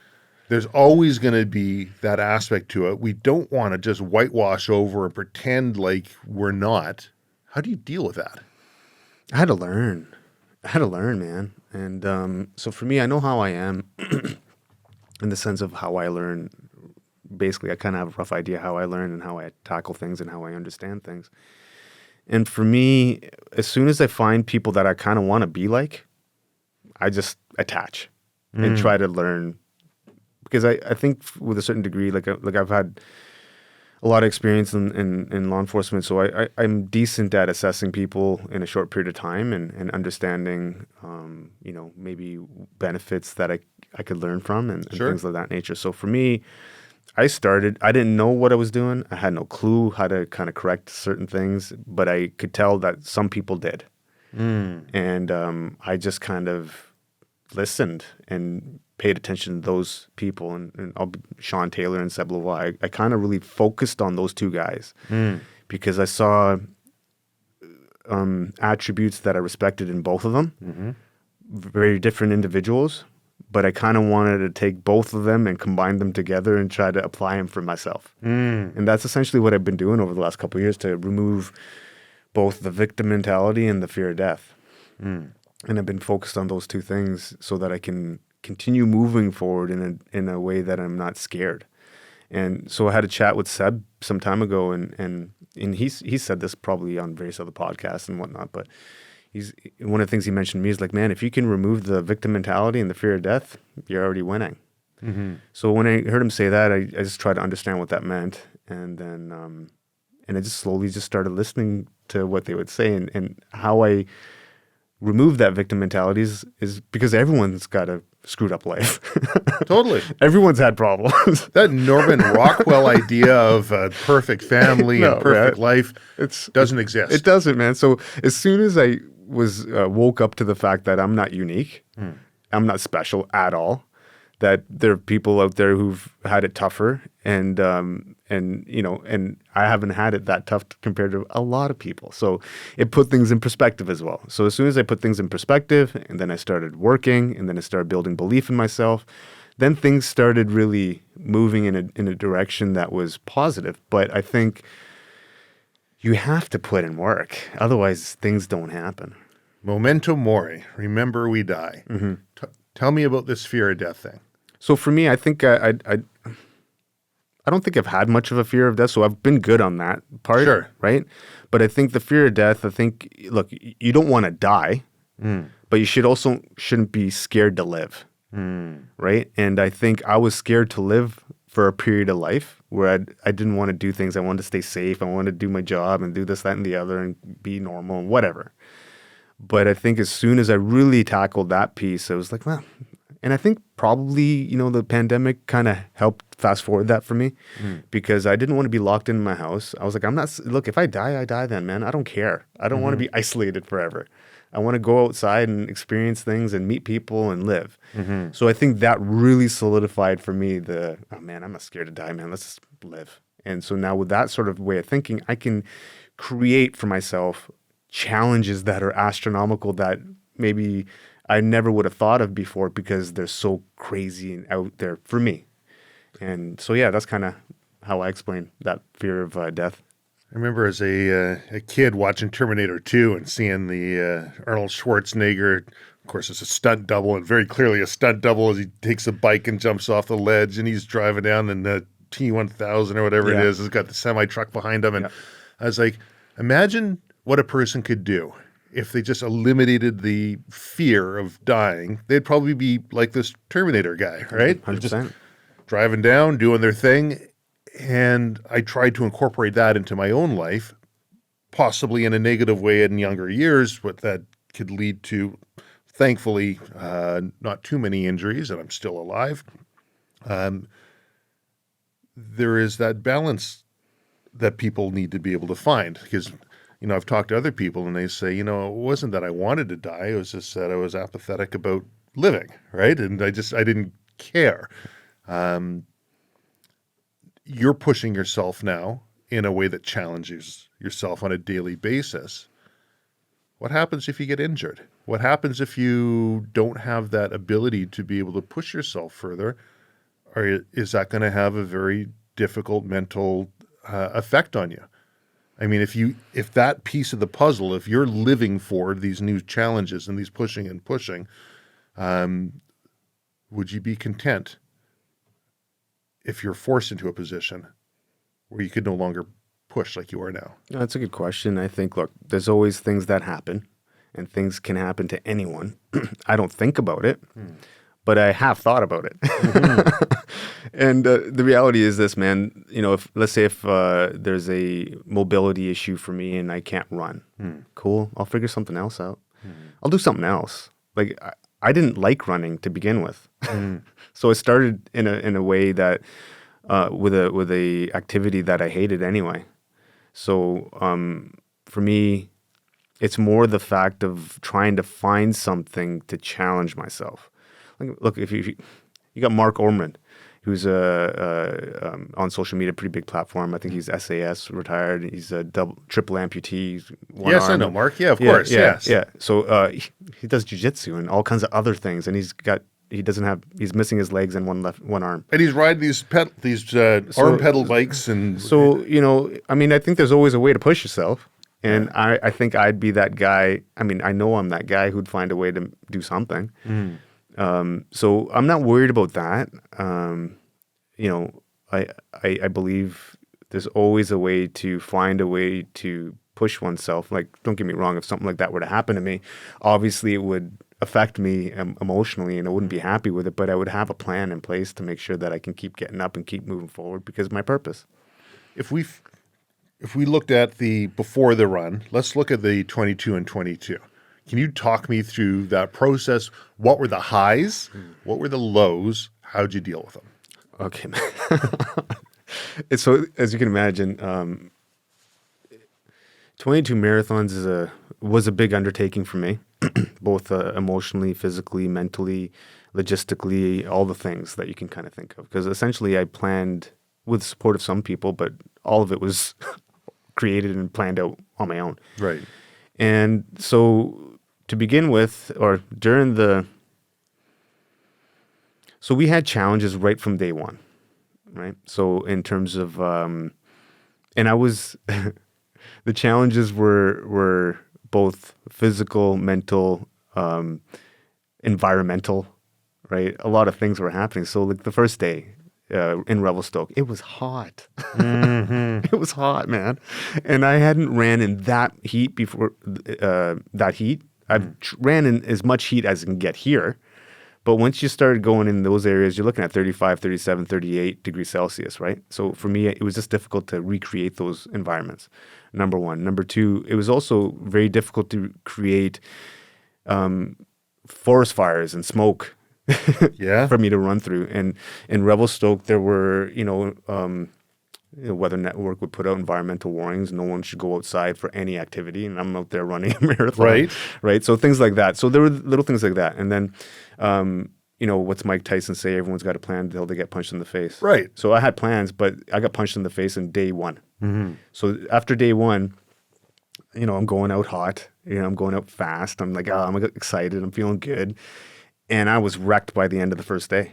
Speaker 1: There's always going to be that aspect to it. We don't want to just whitewash over and pretend like we're not. How do you deal with that?
Speaker 2: I had to learn, man. And so for me, I know how I am in the sense of how I learn. Basically, I kind of have a rough idea how I learn and how I tackle things and how I understand things. And for me, as soon as I find people that I kind of want to be like, I just attach and try to learn, because I think with a certain degree, like I've had a lot of experience in law enforcement, so I'm decent at assessing people in a short period of time and understanding, maybe benefits that I could learn from and things of that nature. So for me, I didn't know what I was doing. I had no clue how to kind of correct certain things, but I could tell that some people did. And I just kind of listened and paid attention to those people, and Sean Taylor and Seb Lavoie. I kind of really focused on those two guys because I saw attributes that I respected in both of them, very different individuals, but I kind of wanted to take both of them and combine them together and try to apply them for myself. And that's essentially what I've been doing over the last couple of years, to remove both the victim mentality and the fear of death. And I've been focused on those two things so that I can continue moving forward in a way that I'm not scared. And so I had a chat with Seb some time ago, and he said this probably on various other podcasts and whatnot, but one of the things he mentioned to me is like, man, if you can remove the victim mentality and the fear of death, you're already winning. So when I heard him say that, I just tried to understand what that meant, and then and I just slowly just started listening to what they would say, and how I remove that victim mentality is because everyone's got a screwed up life.
Speaker 1: Totally.
Speaker 2: Everyone's had problems.
Speaker 1: That Norman Rockwell idea of a perfect family and perfect life doesn't exist.
Speaker 2: It doesn't, man. So as soon as I was woke up to the fact that I'm not unique, I'm not special at all, that there are people out there who've had it tougher, and I haven't had it that tough compared to a lot of people. So it put things in perspective as well. So as soon as I put things in perspective, and then I started working, and then I started building belief in myself, then things started really moving in a direction that was positive. But I think you have to put in work, otherwise things don't happen.
Speaker 1: Memento mori. Remember, we die. Tell me about this fear of death thing.
Speaker 2: So for me, I think I don't think I've had much of a fear of death, so I've been good on that part,
Speaker 1: Sure.
Speaker 2: Right? But I think the fear of death, look, you don't want to die, but you shouldn't be scared to live, right? And I think I was scared to live for a period of life where I didn't want to do things. I wanted to stay safe. I wanted to do my job and do this, that, and the other and be normal and whatever. But I think as soon as I really tackled that piece, I was like, well, and I think probably, the pandemic kind of helped fast forward that for me because I didn't want to be locked in my house. I was like, look, if I die, I die then, man. I don't care. I don't want to be isolated forever. I want to go outside and experience things and meet people and live. So I think that really solidified for me oh man, I'm not scared to die, man. Let's just live. And so now with that sort of way of thinking, I can create for myself challenges that are astronomical that maybe I never would have thought of before because they're so crazy and out there for me. And so, yeah, that's kind of how I explain that fear of death.
Speaker 1: I remember as a kid watching Terminator 2 and seeing the Arnold Schwarzenegger. Of course, it's a stunt double, and very clearly a stunt double as he takes a bike and jumps off the ledge, and he's driving down in the T-1000 or whatever it is. He's got the semi-truck behind him. And I was like, imagine what a person could do if they just eliminated the fear of dying. They'd probably be like this Terminator guy, right?
Speaker 2: 100%.
Speaker 1: Just driving down, doing their thing. And I tried to incorporate that into my own life, possibly in a negative way in younger years, but that could lead to, thankfully, not too many injuries, and I'm still alive. There is that balance that people need to be able to find because, I've talked to other people and they say, it wasn't that I wanted to die. It was just that I was apathetic about living, right? And I didn't care. You're pushing yourself now in a way that challenges yourself on a daily basis. What happens if you get injured? What happens if you don't have that ability to be able to push yourself further? Or is that going to have a very difficult mental effect on you? I mean, if that piece of the puzzle, if you're living for these new challenges and these pushing and pushing, would you be content if you're forced into a position where you could no longer push like you are now?
Speaker 2: No, that's a good question. I think, look, there's always things that happen, and things can happen to anyone. I don't think about it, but I have thought about it. And the reality is this, man, let's say if there's a mobility issue for me and I can't run, cool, I'll figure something else out. I'll do something else. Like, I didn't like running to begin with. So I started in a way that with a activity that I hated anyway. So for me, it's more the fact of trying to find something to challenge myself. Look, if you got Mark Ormond, who's on social media, pretty big platform. I think he's SAS retired. He's a triple amputee. He's
Speaker 1: Yes, I know Mark. Yeah, of course. Yes.
Speaker 2: Yeah. So he does jiu-jitsu and all kinds of other things, and he's missing his legs and one arm.
Speaker 1: And he's riding these arm pedal bikes. And
Speaker 2: so, I think there's always a way to push yourself. And I think I'd be that guy. I mean, I know I'm that guy who'd find a way to do something. So I'm not worried about that. I believe there's always a way to find a way to push oneself. Like, don't get me wrong, if something like that were to happen to me, obviously it would affect me emotionally and I wouldn't be happy with it, but I would have a plan in place to make sure that I can keep getting up and keep moving forward because of my purpose.
Speaker 1: If we looked at the before the run, let's look at the 22 and 22. Can you talk me through that process? What were the highs? What were the lows? How'd you deal with them?
Speaker 2: Okay. So as you can imagine, 22 marathons was a big undertaking for me, both emotionally, physically, mentally, logistically, all the things that you can kind of think of. Because essentially I planned with the support of some people, but all of it was created and planned out on my own.
Speaker 1: Right.
Speaker 2: And so to begin with, or during so we had challenges right from day one, right? So in terms of, and I was, the challenges were both physical, mental, environmental, right? A lot of things were happening. So like the first day in Revelstoke, it was hot. It was hot, man. And I hadn't ran in that heat before, that heat. I've ran in as much heat as I can get here, But once you started going in those areas, you're looking at 35, 37, 38 degrees Celsius, right? So for me, it was just difficult to recreate those environments, number one. Number two, it was also very difficult to create forest fires and smoke
Speaker 1: Yeah.
Speaker 2: for me to run through. And in Revelstoke, there were, Weather Network would put out environmental warnings. No one should go outside for any activity. And I'm out there running a marathon.
Speaker 1: Right.
Speaker 2: Right. So things like that. So there were little things like that. And then, what's Mike Tyson say? Everyone's got a plan until they get punched in the face.
Speaker 1: Right.
Speaker 2: So I had plans, but I got punched in the face in day one.
Speaker 1: Mm-hmm.
Speaker 2: So after day one, I'm going out hot. I'm going out fast. I'm like, I'm excited. I'm feeling good. And I was wrecked by the end of the first day.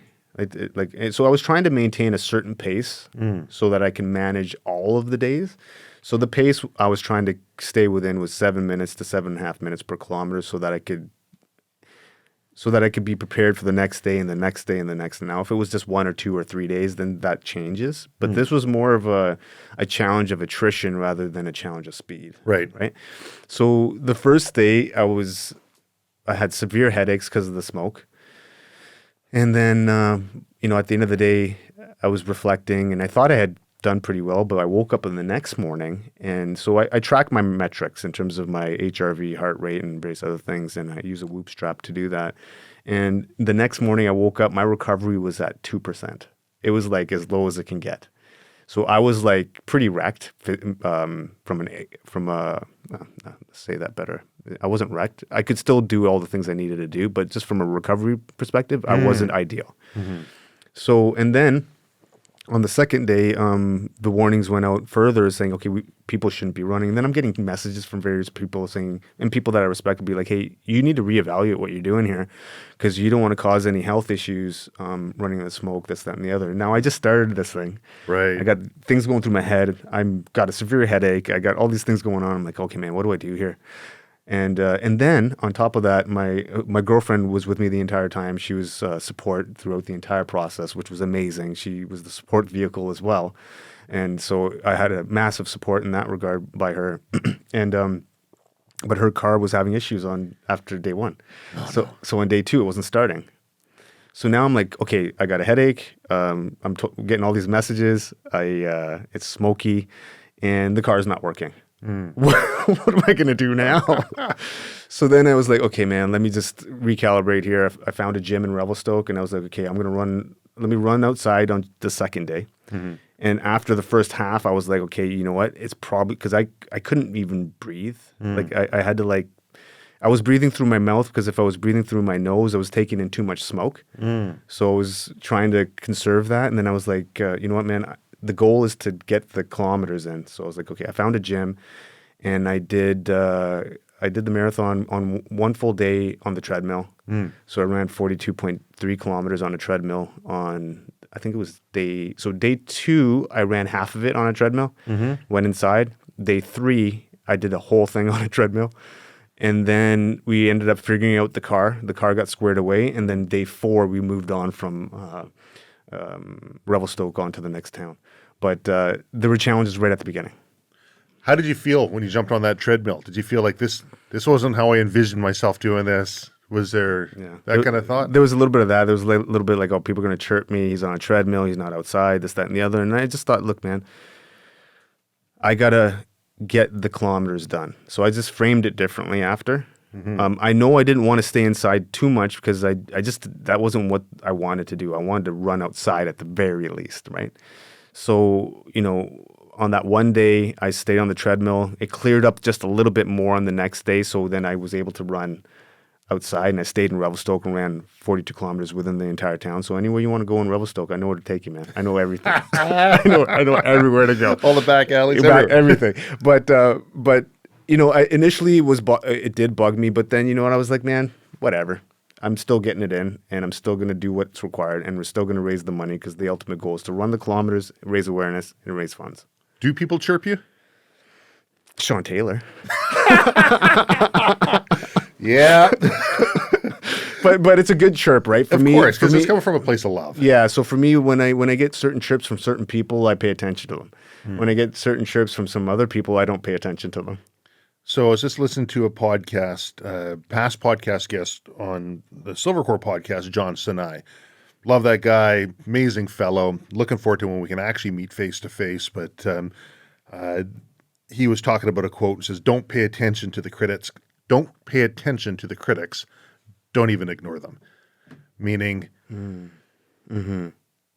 Speaker 2: So I was trying to maintain a certain pace so that I can manage all of the days. So the pace I was trying to stay within was 7 minutes to 7.5 minutes per kilometer so that I could be prepared for the next day and the next day and the next. Now, if it was just 1 or 2 or 3 days, then that changes. But this was more of a challenge of attrition rather than a challenge of speed.
Speaker 1: Right.
Speaker 2: Right. So the first day I had severe headaches because of the smoke. And then, at the end of the day, I was reflecting and I thought I had done pretty well, but I woke up in the next morning. And so I track my metrics in terms of my HRV, heart rate, and various other things. And I use a whoop strap to do that. And the next morning I woke up, my recovery was at 2%. It was like as low as it can get. So I was like pretty wrecked let's say that better. I wasn't wrecked. I could still do all the things I needed to do, but just from a recovery perspective, I wasn't ideal. Mm-hmm. So, and then on the second day, the warnings went out further saying, okay, people shouldn't be running. And then I'm getting messages from various people saying, and people that I respect would be like, hey, you need to reevaluate what you're doing here because you don't want to cause any health issues running in the smoke, this, that, and the other. Now, I just started this thing.
Speaker 1: Right.
Speaker 2: I got things going through my head. I've got a severe headache. I got all these things going on. I'm like, okay, man, what do I do here? And then on top of that, my girlfriend was with me the entire time. She was support throughout the entire process, which was amazing. She was the support vehicle as well, and so I had a massive support in that regard by her. And but her car was having issues after day one, so on day two it wasn't starting. So now I'm like, okay, I got a headache. I'm getting all these messages. It's smoky, and the car's not working. What am I going to do now? So then I was like, okay, man, let me just recalibrate here. I found a gym in Revelstoke and I was like, okay, let me run outside on the second day. Mm-hmm. And after the first half, I was like, okay, you know what? It's probably because I couldn't even breathe. Like I had to I was breathing through my mouth because if I was breathing through my nose, I was taking in too much smoke. So I was trying to conserve that. And then I was like, you know what, man? The goal is to get the kilometers in. So I was like, okay, I found a gym and I did the marathon on one full day on the treadmill. So I ran 42.3 kilometers on a treadmill on, I think it was day 2, I ran half of it on a treadmill, went inside. Day 3, I did the whole thing on a treadmill. And then we ended up figuring out the car. The car got squared away. And then day 4, we moved on from Revelstoke on to the next town. But there were challenges right at the beginning.
Speaker 1: How did you feel when you jumped on that treadmill? Did you feel like this wasn't how I envisioned myself doing this? Was there that kind of thought?
Speaker 2: There was a little bit of that. There was a little bit like, oh, people are going to chirp me. He's on a treadmill. He's not outside, this, that, and the other. And I just thought, look, man, I got to get the kilometers done. So I just framed it differently after. Mm-hmm. I know I didn't want to stay inside too much because that wasn't what I wanted to do. I wanted to run outside at the very least, right? So, on that one day, I stayed on the treadmill. It cleared up just a little bit more on the next day. So then I was able to run outside and I stayed in Revelstoke and ran 42 kilometers within the entire town. So anywhere you want to go in Revelstoke, I know where to take you, man. I know everything. I know everywhere to go.
Speaker 1: All the back alleys,
Speaker 2: everything. But initially it did bug me, but then, I was like, man, whatever. I'm still getting it in, and I'm still going to do what's required, and we're still going to raise the money because the ultimate goal is to run the kilometers, raise awareness, and raise funds.
Speaker 1: Do people chirp you?
Speaker 2: Sean Taylor.
Speaker 1: Yeah.
Speaker 2: But it's a good chirp, right?
Speaker 1: Of course, because it's coming from a place of love.
Speaker 2: Yeah, so for me, when I get certain chirps from certain people, I pay attention to them. When I get certain chirps from some other people, I don't pay attention to them.
Speaker 1: So I was just listening to a podcast, past podcast guest on the Silvercore Podcast, John Sinai. Love that guy, amazing fellow. Looking forward to when we can actually meet face to face. But he was talking about a quote that says, "Don't pay attention to the critics. Don't pay attention to the critics. Don't even ignore them." Meaning,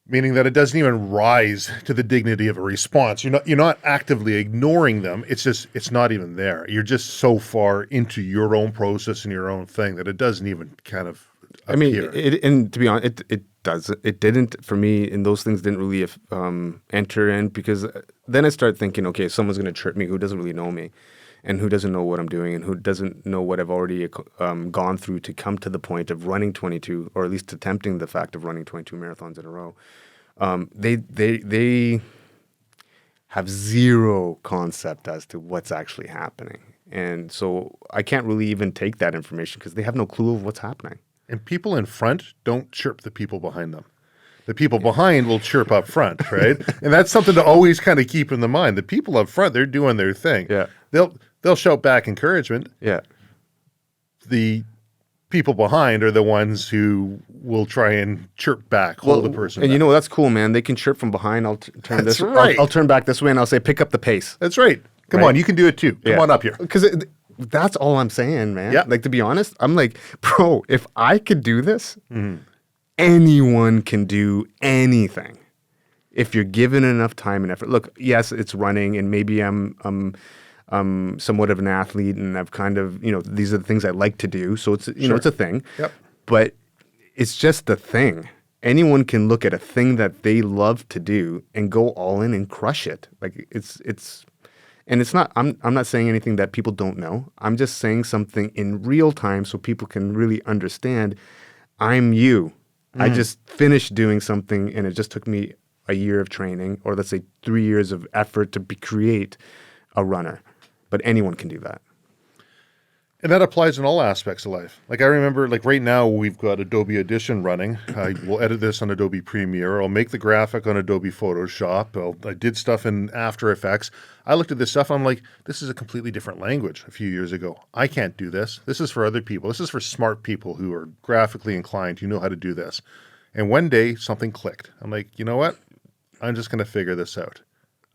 Speaker 1: meaning that it doesn't even rise to the dignity of a response. You're not actively ignoring them. It's just it's not even there. You're just so far into your own process and your own thing that it doesn't even kind of appear.
Speaker 2: And to be honest, it didn't for me, and those things didn't really enter in, because then I start thinking, okay, someone's going to trip me who doesn't really know me, and who doesn't know what I'm doing, and who doesn't know what I've already gone through to come to the point of running 22, or at least attempting the fact of running 22 marathons in a row. They have zero concept as to what's actually happening, and so I can't really even take that information because they have no clue of what's happening.
Speaker 1: And people in front don't chirp the people behind them. The people behind will chirp up front, right? And that's something to always kind of keep in the mind. The people up front, they're doing their thing.
Speaker 2: Yeah.
Speaker 1: They'll shout back encouragement.
Speaker 2: Yeah.
Speaker 1: The people behind are the ones who will try and chirp back, hold the person
Speaker 2: and
Speaker 1: back.
Speaker 2: you know, that's cool, man. They can chirp from behind. I'll turn
Speaker 1: That's
Speaker 2: this.
Speaker 1: right.
Speaker 2: I'll turn back this way, and I'll say, pick up the pace.
Speaker 1: That's right. Come
Speaker 2: Right.
Speaker 1: on, you can do it too. Come on up here.
Speaker 2: Because that's all I'm saying, man.
Speaker 1: Yeah.
Speaker 2: Like, to be honest, I'm like, bro, if I could do this, anyone can do anything if you're given enough time and effort. Look, yes, it's running, and maybe I'm somewhat of an athlete, and I've kind of, these are the things I like to do. So it's, it's a thing.
Speaker 1: Yep.
Speaker 2: But it's just a thing. Anyone can look at a thing that they love to do and go all in and crush it. Like and it's not, I'm not saying anything that people don't know. I'm just saying something in real time so people can really understand I'm you. I just finished doing something, and it just took me a year of training, or let's say 3 years of effort to create a runner. But anyone can do that.
Speaker 1: And that applies in all aspects of life. Like I remember, like right now we've got Adobe Audition running. I will edit this on Adobe Premiere. I'll make the graphic on Adobe Photoshop. I did stuff in After Effects. I looked at this stuff. I'm like, this is a completely different language a few years ago. I can't do this. This is for other people. This is for smart people who are graphically inclined, who know how to do this. And one day something clicked. I'm like, you know what? I'm just going to figure this out.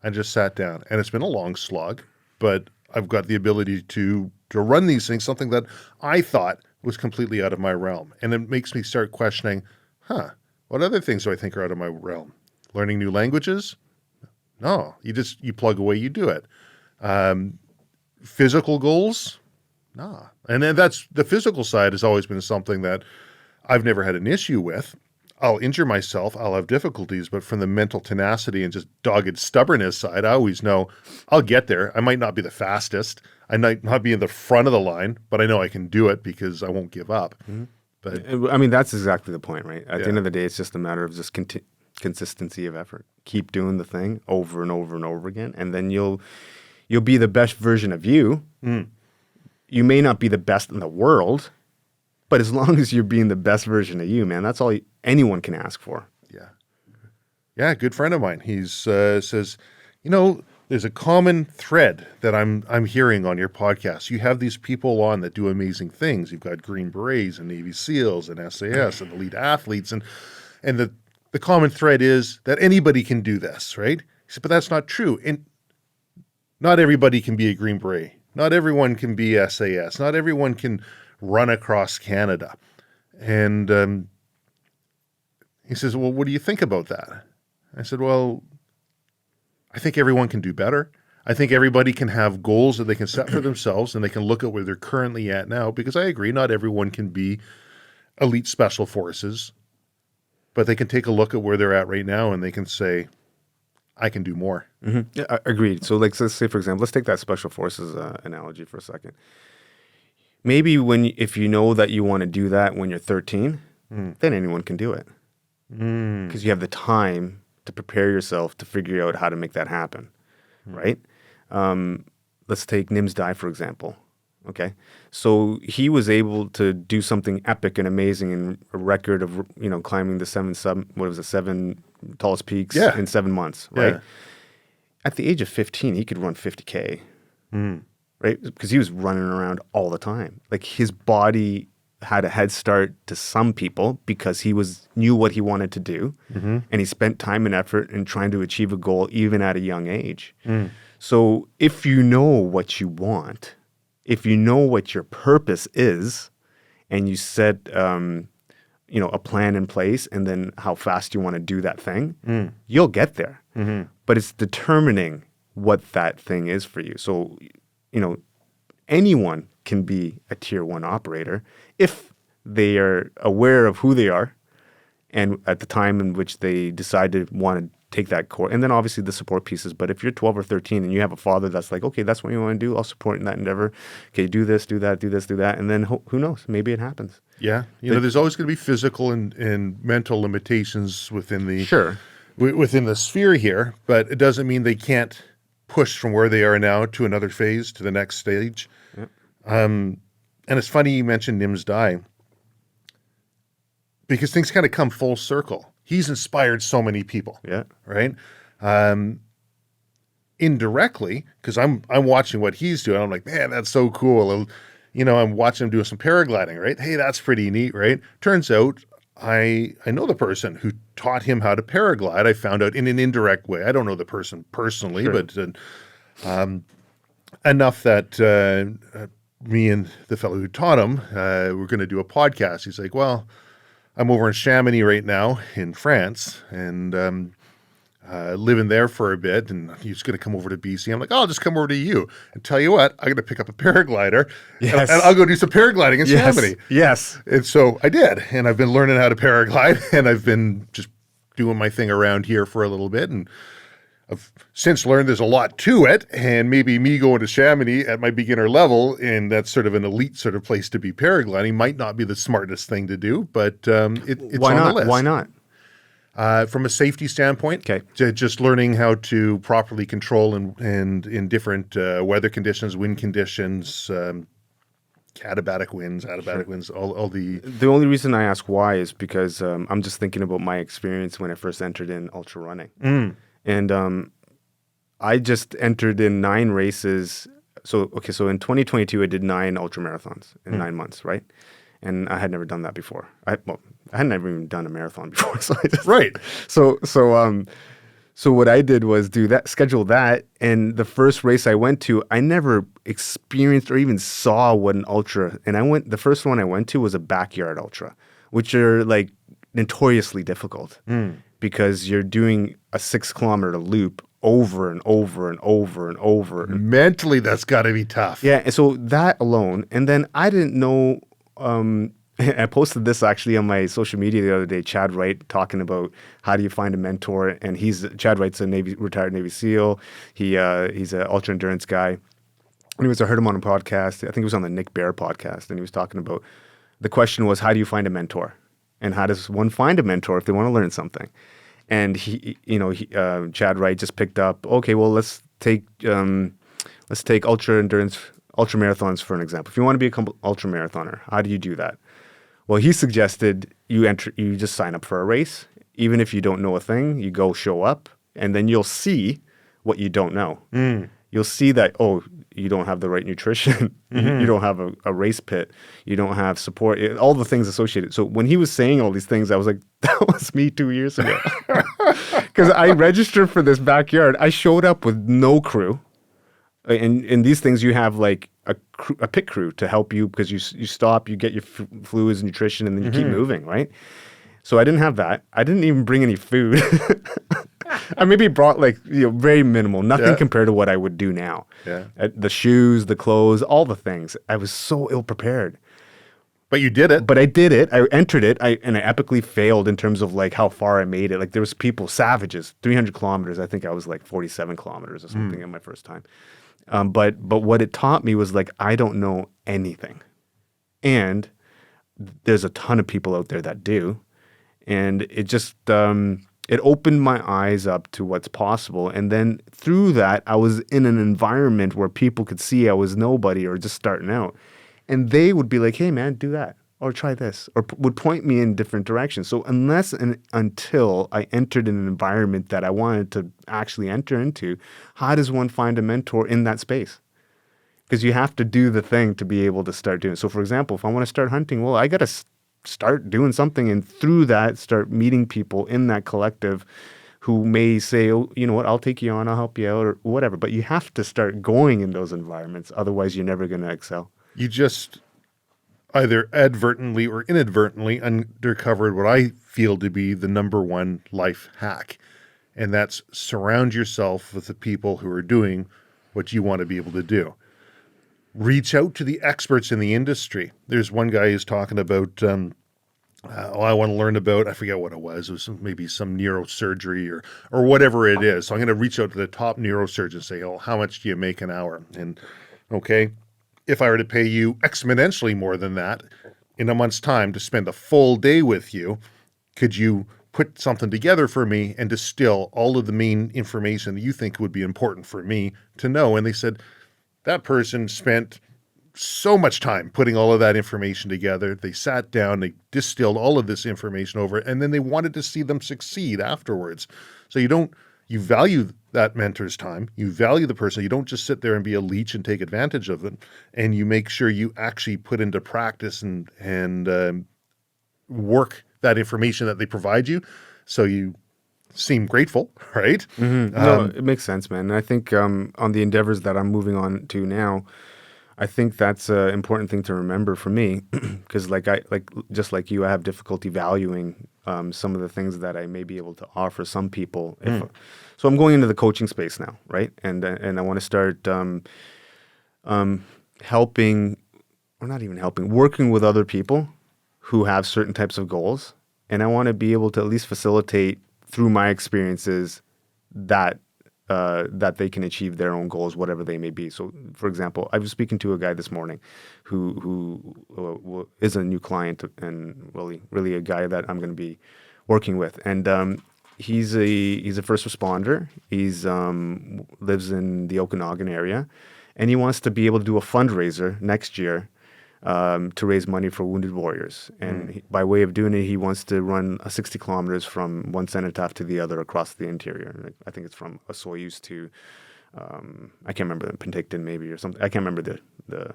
Speaker 1: I just sat down, and it's been a long slog, but I've got the ability to run these things, something that I thought was completely out of my realm. And it makes me start questioning, what other things do I think are out of my realm? Learning new languages? No, you plug away, you do it. Physical goals? No. And then that's the physical side has always been something that I've never had an issue with. I'll injure myself, I'll have difficulties, but from the mental tenacity and just dogged stubbornness side, I always know I'll get there. I might not be the fastest. I might not be in the front of the line, but I know I can do it because I won't give up. But
Speaker 2: I mean, that's exactly the point, right? At the end of the day, it's just a matter of just consistency of effort. Keep doing the thing over and over and over again, and then you'll be the best version of you. You may not be the best in the world, but as long as you're being the best version of you, man, that's all anyone can ask for.
Speaker 1: Yeah, a good friend of mine. He's says, there's a common thread that I'm hearing on your podcast. You have these people on that do amazing things. You've got Green Berets and Navy SEALs and SAS and elite athletes, and the common thread is that anybody can do this, right? He said, but that's not true. And not everybody can be a Green Beret. Not everyone can be SAS. Not everyone can run across Canada. And he says, well, what do you think about that? I said, well, I think everyone can do better. I think everybody can have goals that they can set for themselves, and they can look at where they're currently at now, because I agree, not everyone can be elite special forces, but they can take a look at where they're at right now, and they can say, I can do more.
Speaker 2: Yeah, agreed. So let's say, for example, let's take that special forces analogy for a second. Maybe if you know that you want to do that when you're 13, then anyone can do it. Because you have the time to prepare yourself to figure out how to make that happen, right? Let's take Nims Dai, for example. Okay, so he was able to do something epic and amazing, and a record of climbing the seven tallest peaks in 7 months, right?
Speaker 1: Yeah.
Speaker 2: At the age of 15, he could run 50K, right? Because he was running around all the time. Like his body had a head start to some people because he knew what he wanted to do, and he spent time and effort in trying to achieve a goal even at a young age. So if you know what you want, if you know what your purpose is, and you set a plan in place, and then how fast you want to do that thing, you'll get there. But it's determining what that thing is for you. So, anyone can be a tier 1 operator if they are aware of who they are and at the time in which they decide to want to take that course. And then obviously the support pieces. But if you're 12 or 13 and you have a father that's like, okay, that's what you want to do, I'll support in that endeavor. Okay, do this, do that, do this, do that. And then who knows? Maybe it happens.
Speaker 1: Yeah. There's always going to be physical and mental limitations within the
Speaker 2: Sure.
Speaker 1: Within the sphere here, but it doesn't mean they can't push from where they are now to another phase, to the next stage.
Speaker 2: Yep.
Speaker 1: And it's funny you mentioned Nim's Die, because things kind of come full circle. He's inspired so many people.
Speaker 2: Yeah.
Speaker 1: Right? Indirectly, because I'm watching what he's doing. I'm like, man, that's so cool. And, I'm watching him do some paragliding, right? Hey, that's pretty neat, right? Turns out I know the person who taught him how to paraglide. I found out in an indirect way. I don't know the person personally,
Speaker 2: Sure.
Speaker 1: but enough that me and the fellow who taught him were going to do a podcast. He's like, well, I'm over in Chamonix right now in France, and living there for a bit, and he's going to come over to BC. I'm like, oh, I'll just come over to you. And tell you what, I'm going to pick up a paraglider,
Speaker 2: Yes.
Speaker 1: and I'll go do some paragliding in
Speaker 2: Yes.
Speaker 1: Chamonix.
Speaker 2: Yes.
Speaker 1: And so I did, and I've been learning how to paraglide, and I've been just doing my thing around here for a little bit, and I've since learned there's a lot to it, and maybe me going to Chamonix at my beginner level, and that's sort of an elite sort of place to be paragliding, might not be the smartest thing to do, but it's
Speaker 2: Why
Speaker 1: on
Speaker 2: not?
Speaker 1: the list.
Speaker 2: Why not?
Speaker 1: From a safety standpoint,
Speaker 2: Okay.
Speaker 1: just learning how to properly control and in different weather conditions, wind conditions, adiabatic winds, all the...
Speaker 2: The only reason I ask why is because I'm just thinking about my experience when I first entered in ultra running. And I just entered in 9 races. So in 2022, I did 9 ultra marathons in 9 months, right? And I had never done that before. I hadn't ever even done a marathon before. So I just,
Speaker 1: Right.
Speaker 2: So what I did was schedule that. And the first race I went to, I never experienced or even saw what an ultra. And the first one I went to was a backyard ultra, which are like notoriously difficult because you're doing a 6-kilometer loop over and over and over and over.
Speaker 1: Mentally, that's got to be tough.
Speaker 2: Yeah. And so that alone. And then I didn't know. I posted this actually on my social media the other day. Chad Wright talking about how do you find a mentor, and Chad Wright's a retired Navy SEAL. He's an ultra endurance guy. Anyways, I heard him on a podcast. I think it was on the Nick Bear podcast, and he was talking about the question was, how do you find a mentor, and how does one find a mentor if they want to learn something? And Chad Wright just picked up. Okay, well let's take ultra endurance. Ultra marathons, for an example. If you want to be a ultra marathoner, how do you do that? Well, he suggested you just sign up for a race. Even if you don't know a thing, you go show up, and then you'll see what you don't know. You'll see that, you don't have the right nutrition. You don't have a race pit. You don't have support. All the things associated. So when he was saying all these things, I was like, that was me 2 years ago. Because I registered for this backyard. I showed up with no crew. In these things, you have like a pit crew to help you because you stop, you get your fluids and nutrition, and then you keep moving, right? So I didn't have that. I didn't even bring any food. I maybe brought very minimal, nothing compared to what I would do now.
Speaker 1: Yeah.
Speaker 2: The shoes, the clothes, all the things. I was so ill prepared.
Speaker 1: But you did it.
Speaker 2: But I did it. I entered it. And I epically failed in terms of like how far I made it. Like there was people, savages, 300 kilometers. I think I was like 47 kilometers or something in my first time. But what it taught me was like, I don't know anything. And there's a ton of people out there that do. And it just, it opened my eyes up to what's possible. And then through that, I was in an environment where people could see I was nobody or just starting out. And they would be like, hey man, do that. Or try this, or would point me in different directions. So unless and until I entered in an environment that I wanted to actually enter into, how does one find a mentor in that space? because you have to do the thing to be able to start doing it. So, for example, if I want to start hunting, well, I got to start doing something, and through that, start meeting people in that collective who may say, oh, you know what, I'll take you on, I'll help you out, or whatever. But you have to start going in those environments. Otherwise, you're never going to excel.
Speaker 1: You just either advertently or inadvertently undercovered what I feel to be the number one life hack. And that's surround yourself with the people who are doing what you want to be able to do. Reach out to the experts in the industry. There's one guy who's talking about, I want to learn about, I forget what it was maybe some neurosurgery or whatever it is. So I'm going to reach out to the top neurosurgeon and say, oh, how much do you make an hour? And okay, if I were to pay you exponentially more than that in a month's time to spend a full day with you, could you put something together for me and distill all of the main information that you think would be important for me to know? And they said, that person spent so much time putting all of that information together. They sat down, they distilled all of this information over it, and then they wanted to see them succeed afterwards. So you value that mentor's time, you value the person, you don't just sit there and be a leech and take advantage of them, and you make sure you actually put into practice and work that information that they provide you, so you seem grateful, right?
Speaker 2: Mm-hmm. No, it makes sense, man. And I think on the endeavors that I'm moving on to now, I think that's an important thing to remember for me, because just like you, I have difficulty valuing some of the things that I may be able to offer some people. So I'm going into the coaching space now, right? And I want to start helping, or not even helping, working with other people who have certain types of goals, and I want to be able to at least facilitate through my experiences that they can achieve their own goals, whatever they may be. So, for example, I was speaking to a guy this morning who is a new client and really a guy that I'm going to be working with. And he's a first responder. He's lives in the Okanagan area, and he wants to be able to do a fundraiser next year to raise money for wounded warriors. And by way of doing it, he wants to run 60 kilometers from one cenotaph to the other across the interior. I think it's from a Soyuz to, I can't remember, Penticton maybe or something. I can't remember the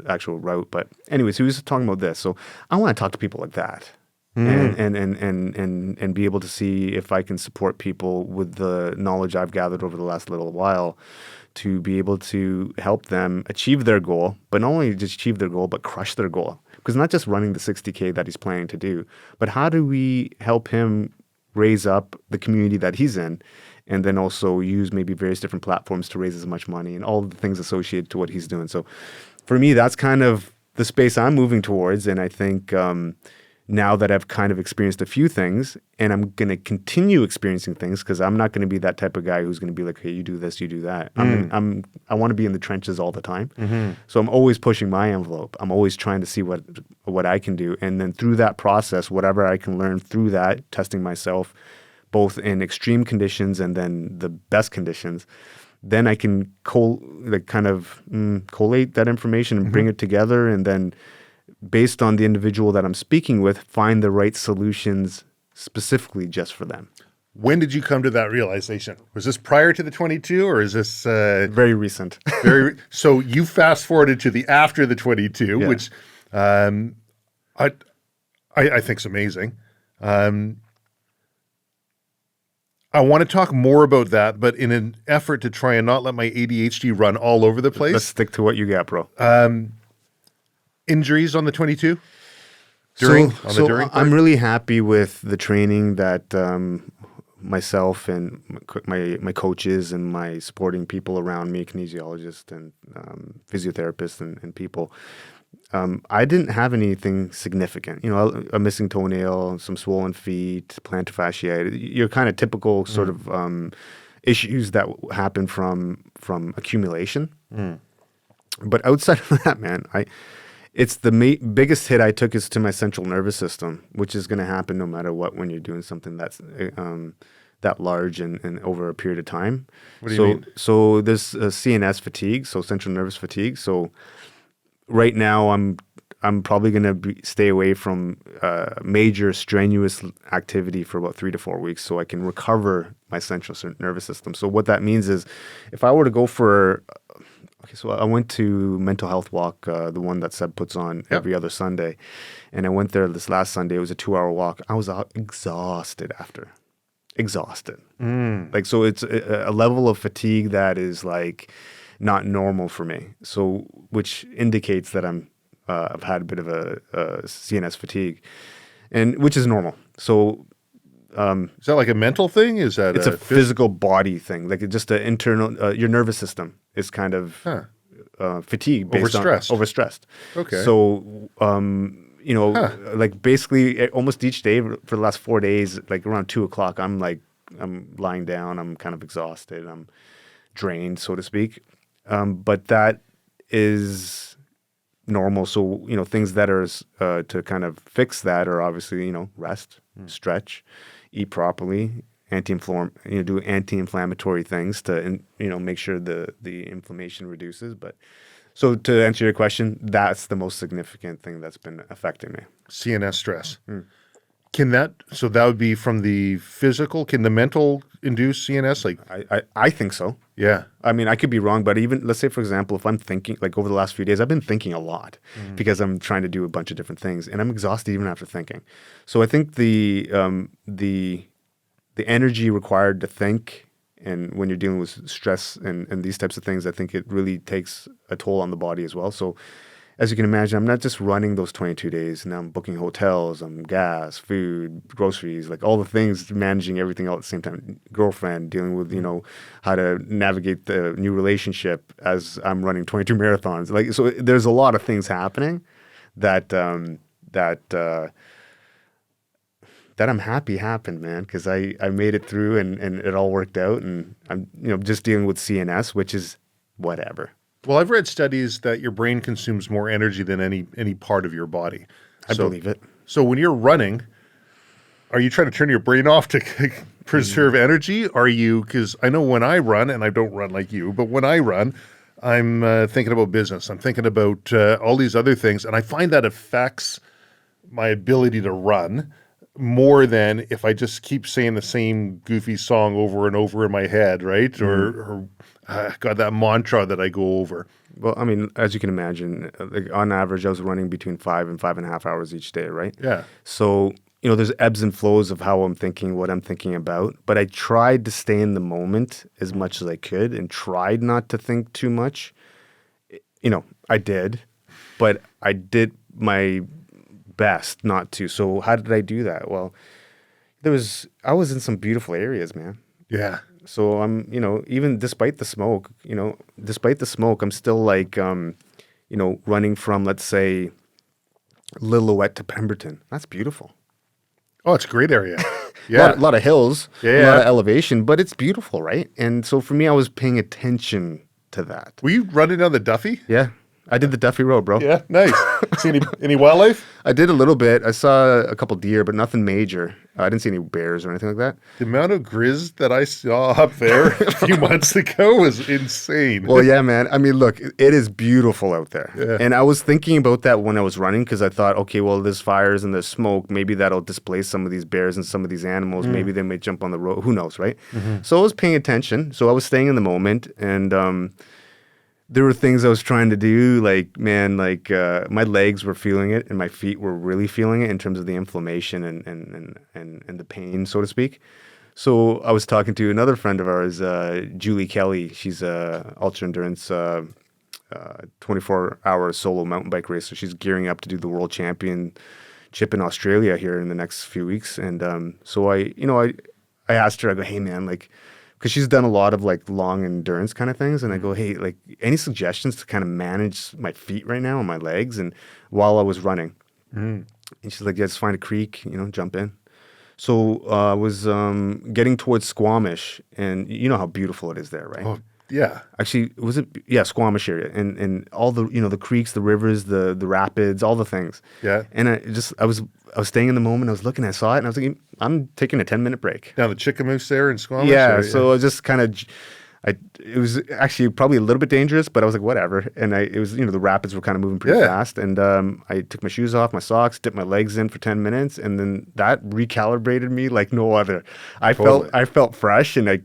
Speaker 2: actual route. But anyways, he was talking about this. So I want to talk to people like that. And be able to see if I can support people with the knowledge I've gathered over the last little while to be able to help them achieve their goal, but not only just achieve their goal, but crush their goal. Because not just running the 60K that he's planning to do, but how do we help him raise up the community that he's in, and then also use maybe various different platforms to raise as much money and all the things associated to what he's doing. So for me, that's kind of the space I'm moving towards. And I think now that I've kind of experienced a few things, and I'm going to continue experiencing things, because I'm not going to be that type of guy who's going to be like, hey, you do this, you do that. I want to be in the trenches all the time. So I'm always pushing my envelope. I'm always trying to see what I can do. And then through that process, whatever I can learn through that, testing myself, both in extreme conditions and then the best conditions, then I can collate that information and bring it together, and then based on the individual that I'm speaking with, find the right solutions specifically just for them.
Speaker 1: When did you come to that realization? Was this prior to the 22, or is this
Speaker 2: very recent?
Speaker 1: So you fast forwarded to the after the 22, which I think is amazing. I want to talk more about that, but in an effort to try and not let my ADHD run all over the place.
Speaker 2: Let's stick to what you got, bro.
Speaker 1: Injuries on the 22?
Speaker 2: I'm really happy with the training that myself and my coaches and my supporting people around me, kinesiologists and physiotherapists and people. I didn't have anything significant. A missing toenail, some swollen feet, plantar fasciitis. Your kind of typical sort of issues that happen from accumulation. But outside of that, man, it's the biggest hit I took is to my central nervous system, which is going to happen no matter what when you're doing something that's that large and over a period of time.
Speaker 1: What do you mean?
Speaker 2: So there's CNS fatigue, so central nervous fatigue. So right now I'm probably going to stay away from major strenuous activity for about 3 to 4 weeks so I can recover my central nervous system. So what that means is if I were to go for Okay, so I went to Mental Health Walk, the one that Seb puts on every other Sunday. And I went there this last Sunday. It was a 2-hour walk. I was exhausted after. Exhausted. Like, so it's a level of fatigue that is like not normal for me. So, which indicates that I've had a bit of a CNS fatigue, and which is normal. So,
Speaker 1: is that like a mental thing? Is that
Speaker 2: it's a physical body thing, like it's just an internal. Your nervous system is kind of fatigued, overstressed.
Speaker 1: Okay.
Speaker 2: So, like basically almost each day for the last 4 days, like around 2:00, I'm lying down. I'm kind of exhausted. I'm drained, so to speak. But that is normal. So, things that are to kind of fix that are obviously, rest, stretch, eat properly, do anti-inflammatory things to, make sure the inflammation reduces. But so to answer your question, that's the most significant thing that's been affecting me.
Speaker 1: CNS stress. So that would be from the physical? Can the mental induce CNS? Like,
Speaker 2: I think so.
Speaker 1: Yeah.
Speaker 2: I mean, I could be wrong, but even let's say, for example, if I'm thinking, like over the last few days, I've been thinking a lot because I'm trying to do a bunch of different things, and I'm exhausted even after thinking. So I think the energy required to think, and when you're dealing with stress and these types of things, I think it really takes a toll on the body as well. So as you can imagine, I'm not just running those 22 days. Now I'm booking hotels, gas, food, groceries, like all the things, managing everything all at the same time. Girlfriend, dealing with, how to navigate the new relationship as I'm running 22 marathons. Like, so there's a lot of things happening that I'm happy happened, man, because I made it through and it all worked out. And I'm, just dealing with CNS, which is whatever.
Speaker 1: Well, I've read studies that your brain consumes more energy than any part of your body.
Speaker 2: I believe it.
Speaker 1: So when you're running, are you trying to turn your brain off to preserve energy? Are you, because I know when I run, and I don't run like you, but when I run, I'm thinking about business. I'm thinking about all these other things, and I find that affects my ability to run more than if I just keep saying the same goofy song over and over in my head, right? Or got that mantra that I go over.
Speaker 2: Well, I mean, as you can imagine, like on average, I was running between 5 and 5.5 hours each day, right?
Speaker 1: Yeah.
Speaker 2: So, there's ebbs and flows of how I'm thinking, what I'm thinking about. But I tried to stay in the moment as much as I could and tried not to think too much. I did, but I did my best not to. So how did I do that? Well, I was in some beautiful areas, man.
Speaker 1: Yeah.
Speaker 2: So I'm, even despite the smoke, I'm still like, running from, let's say, Lillooet to Pemberton. That's beautiful.
Speaker 1: Oh, it's a great area. Yeah.
Speaker 2: A lot of hills,
Speaker 1: Yeah.
Speaker 2: a lot of elevation, but it's beautiful, right? And so for me, I was paying attention to that.
Speaker 1: Were you running down the Duffy?
Speaker 2: Yeah. I did the Duffy Road, bro.
Speaker 1: Yeah, nice. See any wildlife?
Speaker 2: I did a little bit. I saw a couple deer, but nothing major. I didn't see any bears or anything like that.
Speaker 1: The amount of grizz that I saw up there a few months ago was insane.
Speaker 2: Well, yeah, man. I mean, look, it is beautiful out there.
Speaker 1: Yeah.
Speaker 2: And I was thinking about that when I was running because I thought, okay, well, there's fires and there's smoke. Maybe that'll displace some of these bears and some of these animals. Maybe they may jump on the road. Who knows, right? So I was paying attention. So I was staying in the moment. And there were things I was trying to do, like, man, like my legs were feeling it and my feet were really feeling it in terms of the inflammation and the pain, so to speak. So I was talking to another friend of ours, Julie Kelly. She's a ultra endurance 24-hour solo mountain bike racer. She's gearing up to do the world championship in Australia here in the next few weeks. And so I asked her, I go, hey, man, like, because she's done a lot of like long endurance kind of things. And I go, hey, like any suggestions to kind of manage my feet right now and my legs and while I was running? And she's like, yeah, just find a creek, jump in. So I was getting towards Squamish, and you know how beautiful it is there, right?
Speaker 1: Oh, yeah.
Speaker 2: Actually, Squamish area, and all the the creeks, the rivers, the rapids, all the things.
Speaker 1: Yeah.
Speaker 2: And I was staying in the moment. I was looking, I saw it, and I was like, I'm taking a 10-minute break.
Speaker 1: Down the Chickamoose there in Squamish?
Speaker 2: Yeah. So I was just kind of, it was actually probably a little bit dangerous, but I was like, whatever. And it was, the rapids were kind of moving pretty fast. And I took my shoes off, my socks, dipped my legs in for 10 minutes. And then that recalibrated me like no other. I felt fresh, and I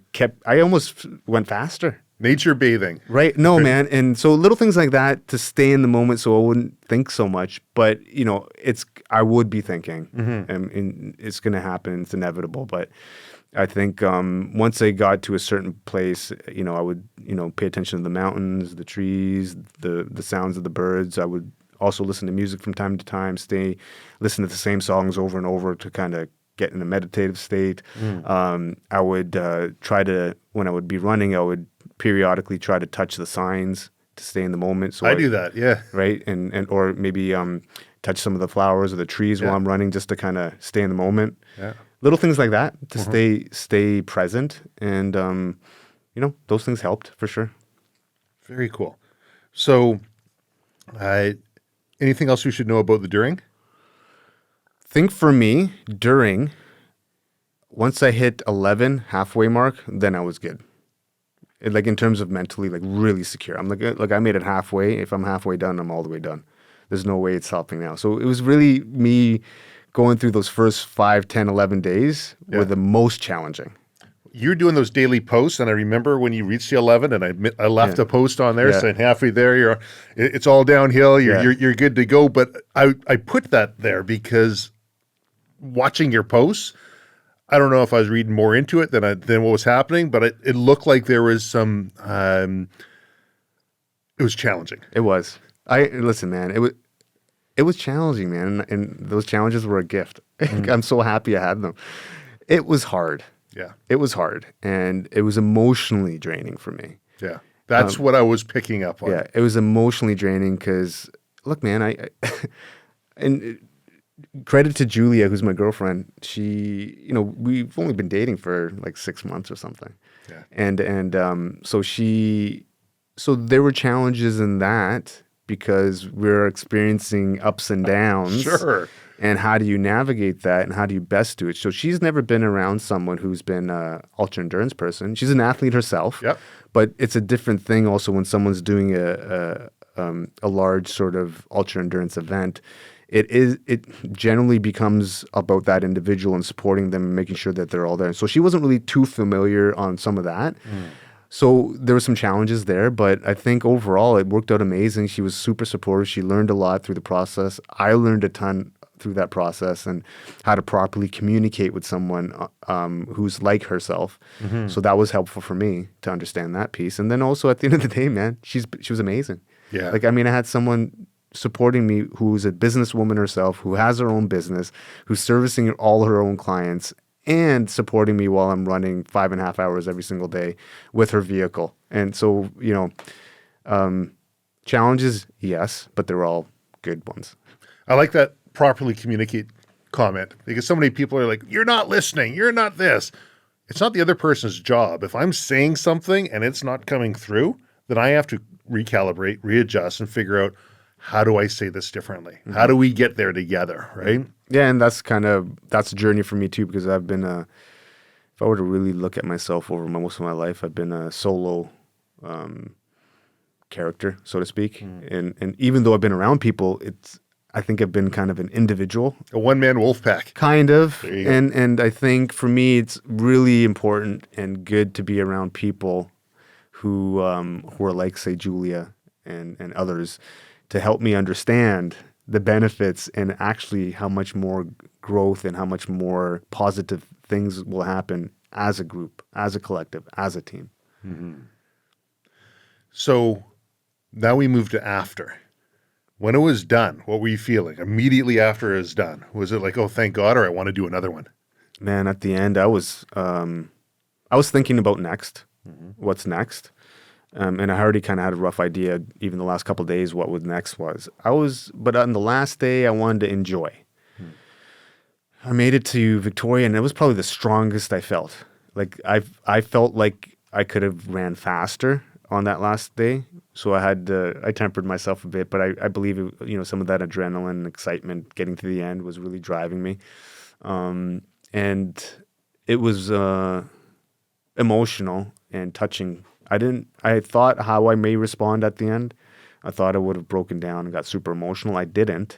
Speaker 2: almost went faster.
Speaker 1: Nature bathing.
Speaker 2: Right. No, man. And so little things like that to stay in the moment so I wouldn't think so much. But, I would be thinking and it's going to happen. It's inevitable. But I think once I got to a certain place, I would, pay attention to the mountains, the trees, the sounds of the birds. I would also listen to music from time to time, listen to the same songs over and over to kind of get in a meditative state. I would when I would be running, I would periodically try to touch the signs to stay in the moment. So
Speaker 1: I do that, yeah.
Speaker 2: Right. And or maybe touch some of the flowers or the trees while I'm running just to kind of stay in the moment.
Speaker 1: Yeah.
Speaker 2: Little things like that to stay present. And, those things helped for sure.
Speaker 1: Very cool. So anything else we should know about the during?
Speaker 2: Think for me, once I hit 11 halfway mark, then I was good. Like in terms of mentally, like really secure. I'm like I made it halfway. If I'm halfway done, I'm all the way done. There's no way it's stopping now. So it was really me going through those first 5, 10, 11 days were the most challenging.
Speaker 1: You're doing those daily posts, and I remember when you reached the 11, and I left a post on there saying halfway there, it's all downhill. You're good to go. But I put that there because watching your posts, I don't know if I was reading more into it than what was happening, but it looked like there was some. It was challenging.
Speaker 2: It was. Listen, man. It was challenging, man, and those challenges were a gift. I'm so happy I had them. It was hard.
Speaker 1: Yeah,
Speaker 2: it was hard, and it was emotionally draining for me.
Speaker 1: Yeah, that's what I was picking up on.
Speaker 2: Yeah, it was emotionally draining because, look, man, and credit to Julia, who's my girlfriend. She, we've only been dating for like 6 months or something.
Speaker 1: Yeah.
Speaker 2: And so there were challenges in that because we're experiencing ups and downs.
Speaker 1: Sure.
Speaker 2: And how do you navigate that and how do you best do it? So she's never been around someone who's been an ultra endurance person. She's an athlete herself.
Speaker 1: Yep.
Speaker 2: But it's a different thing also when someone's doing a large sort of ultra endurance event. It generally becomes about that individual and supporting them and making sure that they're all there. So she wasn't really too familiar on some of that. So there were some challenges there, but I think overall it worked out amazing. She was super supportive. She learned a lot through the process. I learned a ton through that process and how to properly communicate with someone who's like herself. So that was helpful for me to understand that piece. And then also at the end of the day, man, she was amazing.
Speaker 1: Yeah.
Speaker 2: Like, I mean, I had someone supporting me who's a businesswoman herself, who has her own business, who's servicing all her own clients and supporting me while I'm running 5.5 hours every single day with her vehicle. And so, challenges, yes, but they're all good ones.
Speaker 1: I like that properly communicate comment because so many people are like, you're not listening, you're not this. It's not the other person's job. If I'm saying something and it's not coming through, then I have to recalibrate, readjust, and figure out how do I say this differently? How do we get there together, right?
Speaker 2: Yeah, and that's a journey for me too because I've been if I were to really look at myself over most of my life, I've been a solo character, so to speak. And even though I've been around people, I think I've been kind of an individual.
Speaker 1: A one-man wolf pack.
Speaker 2: Kind of.
Speaker 1: There you go.
Speaker 2: And I think for me, it's really important and good to be around people who are like, say, Julia and others to help me understand the benefits and actually how much more growth and how much more positive things will happen as a group, as a collective, as a team.
Speaker 1: So now we move to after. When it was done, what were you feeling immediately after it was done? Was it like, oh, thank God, or I want to do another one?
Speaker 2: Man, at the end, I was thinking about next, what's next. And I already kind of had a rough idea, even the last couple of days, what next was. But on the last day, I wanted to enjoy. I made it to Victoria, and it was probably the strongest I felt. Like I felt like I could have ran faster on that last day. So I tempered myself a bit, but I believe some of that adrenaline and excitement getting to the end was really driving me. And it was emotional and touching. I thought how I may respond at the end. I thought I would have broken down and got super emotional. I didn't,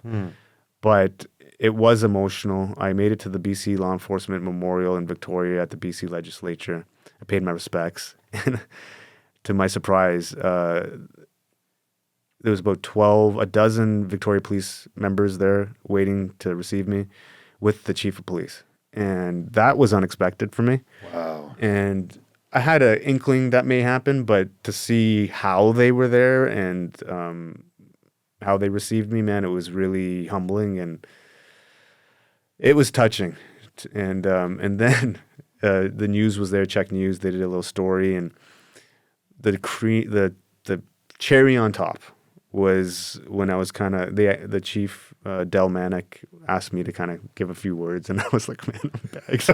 Speaker 2: but it was emotional. I made it to the BC Law Enforcement Memorial in Victoria at the BC Legislature. I paid my respects. And to my surprise, there was about a dozen Victoria Police members there waiting to receive me with the chief of police. And that was unexpected for me.
Speaker 1: Wow.
Speaker 2: And I had an inkling that may happen, but to see how they were there and how they received me, man, it was really humbling and it was touching. And then the news was there, Czech News. They did a little story, and the cherry on top was when I was kind of the chief Del Manic asked me to kind of give a few words, and I was like, man, I'm bags.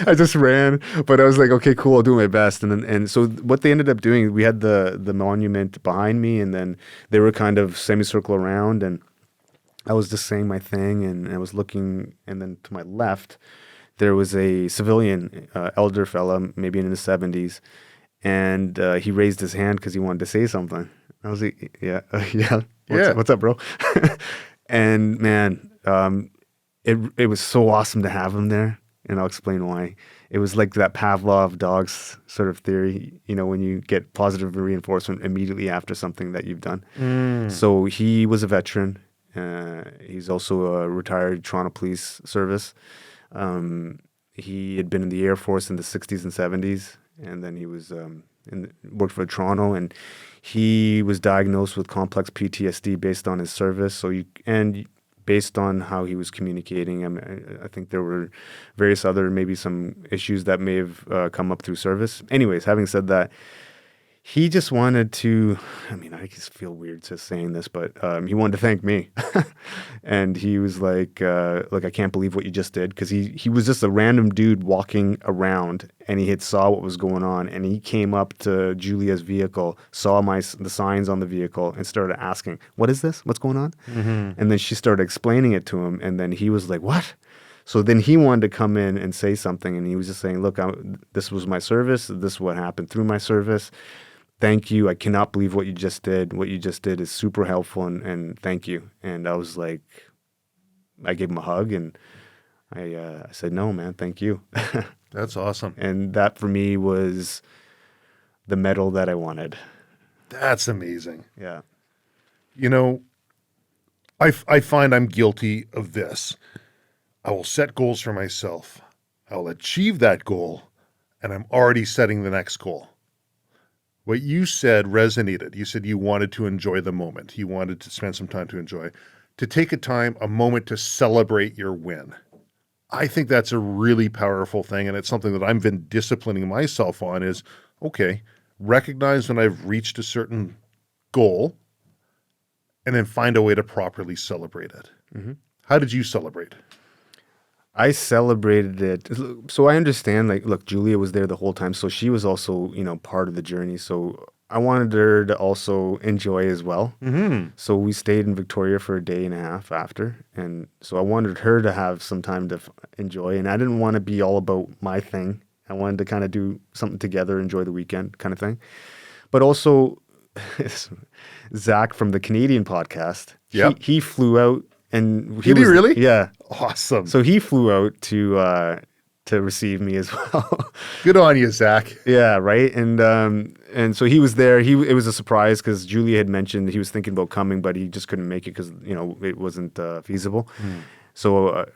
Speaker 2: I just ran, but I was like, okay, cool, I'll do my best. And so what they ended up doing, we had the monument behind me, and then they were kind of semicircle around, and I was just saying my thing, and I was looking, and then to my left, there was a civilian, elder fella, maybe in his 70s, and he raised his hand because he wanted to say something. I was like, yeah. What's up, bro? And man, it was so awesome to have him there, and I'll explain why. It was like that Pavlov dogs sort of theory, when you get positive reinforcement immediately after something that you've done. So he was a veteran. He's also a retired Toronto Police Service. He had been in the Air Force in the 60s and 70s, and then he was worked for Toronto, and he was diagnosed with complex PTSD based on his service. And based on how he was communicating, I think there were various other, maybe some issues that may have come up through service. Anyways, having said that, he just wanted to, I just feel weird just saying this, but he wanted to thank me. And he was like, I can't believe what you just did. Because he was just a random dude walking around, and he had saw what was going on. And he came up to Julia's vehicle, saw the signs on the vehicle, and started asking, what is this? What's going on? Mm-hmm. And then she started explaining it to him. And then he was like, what? So then he wanted to come in and say something. And he was just saying, look, this was my service. This is what happened through my service. Thank you. I cannot believe what you just did. What you just did is super helpful, and thank you. And I was like, I gave him a hug, and I said, no, man, thank you.
Speaker 1: That's awesome.
Speaker 2: And that for me was the medal that I wanted.
Speaker 1: That's amazing.
Speaker 2: Yeah.
Speaker 1: I find I'm guilty of this. I will set goals for myself. I'll achieve that goal, and I'm already setting the next goal. What you said resonated. You said you wanted to enjoy the moment. You wanted to spend some time to enjoy, to take a moment to celebrate your win. I think that's a really powerful thing, and it's something that I've been disciplining myself on is, okay, recognize when I've reached a certain goal, and then find a way to properly celebrate it. Mm-hmm. How did you celebrate?
Speaker 2: I celebrated it. So I understand, look, Julia was there the whole time. So she was also, part of the journey. So I wanted her to also enjoy as well. Mm-hmm. So we stayed in Victoria for a day and a half after. And so I wanted her to have some time to enjoy. And I didn't want to be all about my thing. I wanted to kind of do something together, enjoy the weekend kind of thing. But also, Zach from the Canadian podcast, he flew out. And
Speaker 1: Did he really?
Speaker 2: Yeah.
Speaker 1: Awesome.
Speaker 2: So he flew out to receive me as well.
Speaker 1: Good on you, Zach.
Speaker 2: Yeah, right. And so he was there. It was a surprise because Julia had mentioned he was thinking about coming, but he just couldn't make it because it wasn't feasible. So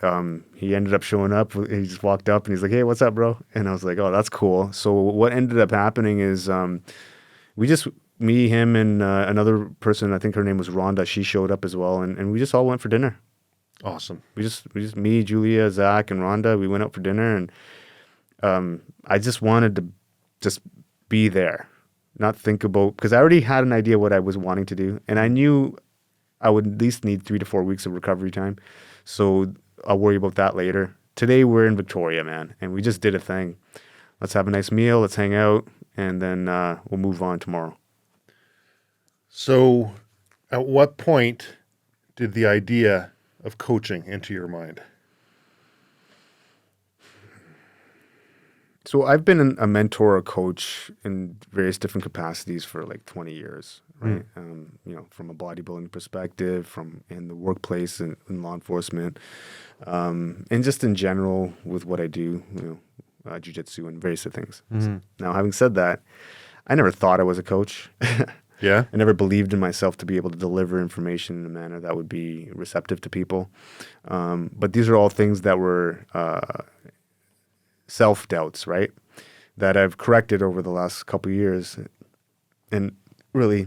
Speaker 2: he ended up showing up. He just walked up and he's like, "Hey, what's up, bro?" And I was like, "Oh, that's cool." So what ended up happening is me, him, and another person, I think her name was Rhonda, she showed up as well, and we just all went for dinner.
Speaker 1: Awesome.
Speaker 2: We just me, Julia, Zach, and Rhonda, we went out for dinner, and I just wanted to just be there, not think about, because I already had an idea what I was wanting to do, and I knew I would at least need 3 to 4 weeks of recovery time, so I'll worry about that later. Today we're in Victoria, man, and we just did a thing. Let's have a nice meal, let's hang out, and then we'll move on tomorrow.
Speaker 1: So, at what point did the idea of coaching enter your mind?
Speaker 2: So, I've been a mentor, a coach in various different capacities for like 20 years, right? From a bodybuilding perspective, in the workplace and in law enforcement, and just in general with what I do, jiu-jitsu and various other things. Mm-hmm. Now, having said that, I never thought I was a coach.
Speaker 1: Yeah.
Speaker 2: I never believed in myself to be able to deliver information in a manner that would be receptive to people. But these are all things that were self-doubts, right? That I've corrected over the last couple of years. And really,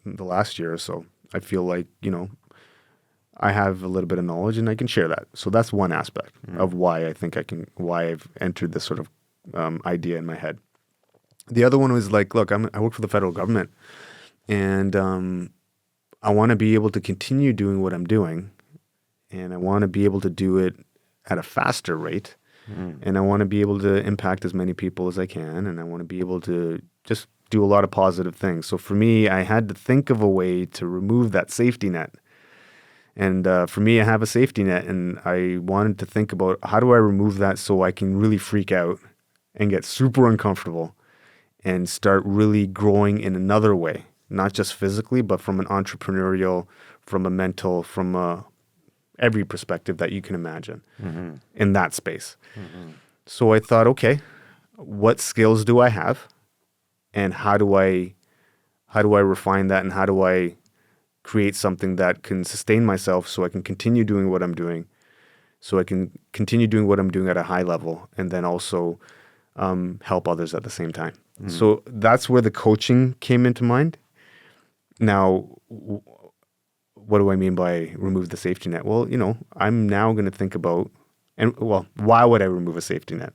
Speaker 2: the last year or so, I feel like, I have a little bit of knowledge and I can share that. So that's one aspect of why I think why I've entered this sort of idea in my head. The other one was like, look, I work for the federal government and I want to be able to continue doing what I'm doing, and I want to be able to do it at a faster rate. And I want to be able to impact as many people as I can, and I want to be able to just do a lot of positive things. So for me, I had to think of a way to remove that safety net. And for me, I have a safety net, and I wanted to think about how do I remove that so I can really freak out and get super uncomfortable and start really growing in another way, not just physically, but from an entrepreneurial, from a mental, from every perspective that you can imagine in that space. So I thought, okay, what skills do I have, and how do I refine that, and how do I create something that can sustain myself so I can continue doing what I'm doing, so I can continue doing what I'm doing at a high level, and then also help others at the same time. So that's where the coaching came into mind. Now, what do I mean by remove the safety net? Well, I'm now going to think about, why would I remove a safety net?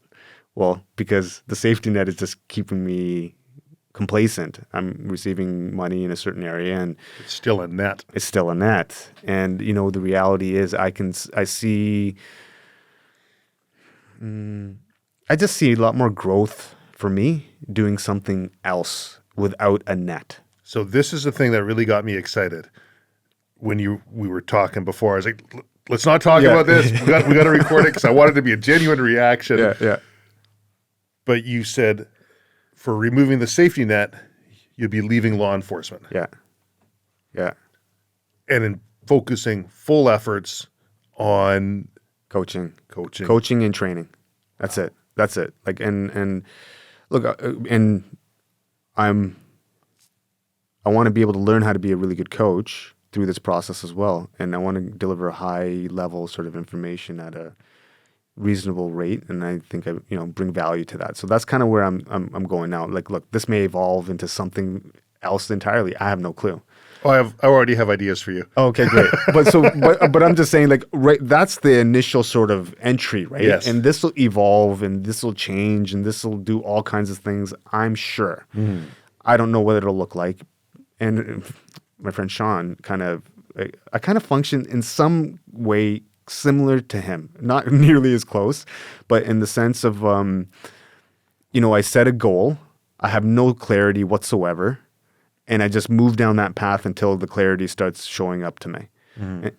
Speaker 2: Well, because the safety net is just keeping me complacent. I'm receiving money in a certain area, and
Speaker 1: It's still a net.
Speaker 2: it's still a net. And, the reality is I just see a lot more growth for me doing something else without a net.
Speaker 1: So this is the thing that really got me excited. When we were talking before, I was like, let's not talk about this. We got to record it because I wanted it to be a genuine reaction.
Speaker 2: Yeah.
Speaker 1: But you said for removing the safety net, you'd be leaving law enforcement.
Speaker 2: Yeah.
Speaker 1: And in focusing full efforts on
Speaker 2: Coaching and training. That's it. Like, and look, and I want to be able to learn how to be a really good coach through this process as well. And I want to deliver a high level sort of information at a reasonable rate. And I think I bring value to that. So that's kind of where I'm going now. Like, look, this may evolve into something else entirely. I have no clue.
Speaker 1: Oh, I already have ideas for you.
Speaker 2: Okay, great. But I'm just saying, like, right, that's the initial sort of entry, right?
Speaker 1: Yes.
Speaker 2: And this will evolve, and this will change, and this will do all kinds of things, I'm sure. I don't know what it'll look like. And my friend Sean I kind of function in some way similar to him, not nearly as close, but in the sense of, I set a goal, I have no clarity whatsoever, and I just move down that path until the clarity starts showing up to me.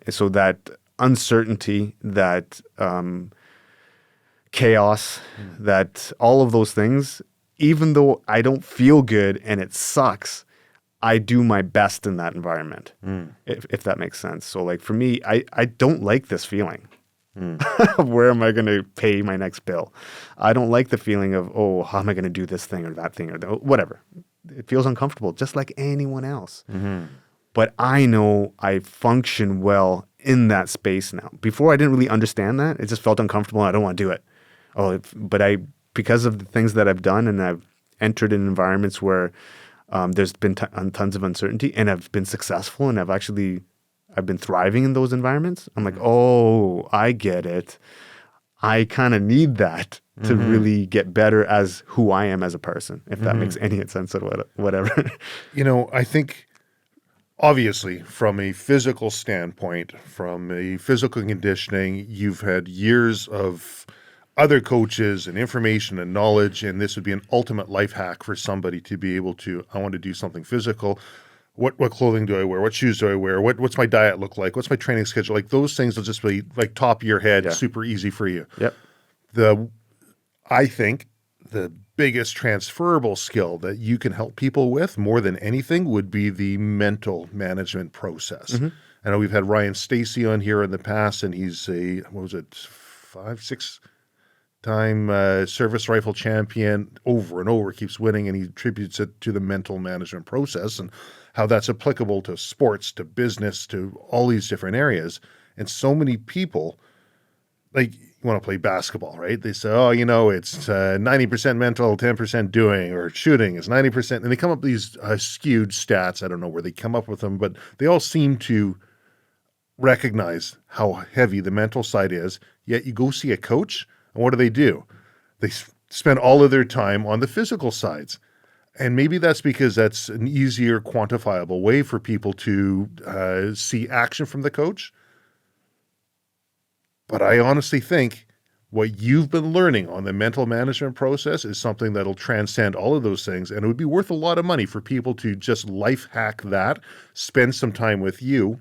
Speaker 2: So that uncertainty, that chaos, that all of those things, even though I don't feel good and it sucks, I do my best in that environment, if that makes sense. So like for me, I don't like this feeling. Where am I going to pay my next bill? I don't like the feeling of, how am I going to do this thing or that thing or whatever. It feels uncomfortable, just like anyone else. But I know I function well in that space now. Before I didn't really understand that. It just felt uncomfortable and I don't want to do it. Because of the things that I've done, and I've entered in environments where there's been tons of uncertainty, and I've been successful, and I've been thriving in those environments. I'm like, I get it. I kind of need that to really get better as who I am as a person, if that makes any sense or whatever.
Speaker 1: I think obviously from a physical standpoint, from a physical conditioning, you've had years of other coaches and information and knowledge, and this would be an ultimate life hack for somebody to be able to, I want to do something physical. What clothing do I wear? What shoes do I wear? What's my diet look like? What's my training schedule? Like those things will just be like top of your head, super easy for you.
Speaker 2: Yep.
Speaker 1: I think the biggest transferable skill that you can help people with more than anything would be the mental management process. I know we've had Ryan Stacy on here in the past, and he's a, 5, 6 service rifle champion, over and over, keeps winning, and he attributes it to the mental management process and how that's applicable to sports, to business, to all these different areas. And so many people, like, you want to play basketball, right? They say, oh, it's 90% mental, 10% doing, or shooting is 90%. And they come up with these skewed stats. I don't know where they come up with them, but they all seem to recognize how heavy the mental side is. Yet you go see a coach, and what do? They spend all of their time on the physical sides. And maybe that's because that's an easier quantifiable way for people to see action from the coach. But I honestly think what you've been learning on the mental management process is something that'll transcend all of those things. And it would be worth a lot of money for people to just life hack that, spend some time with you,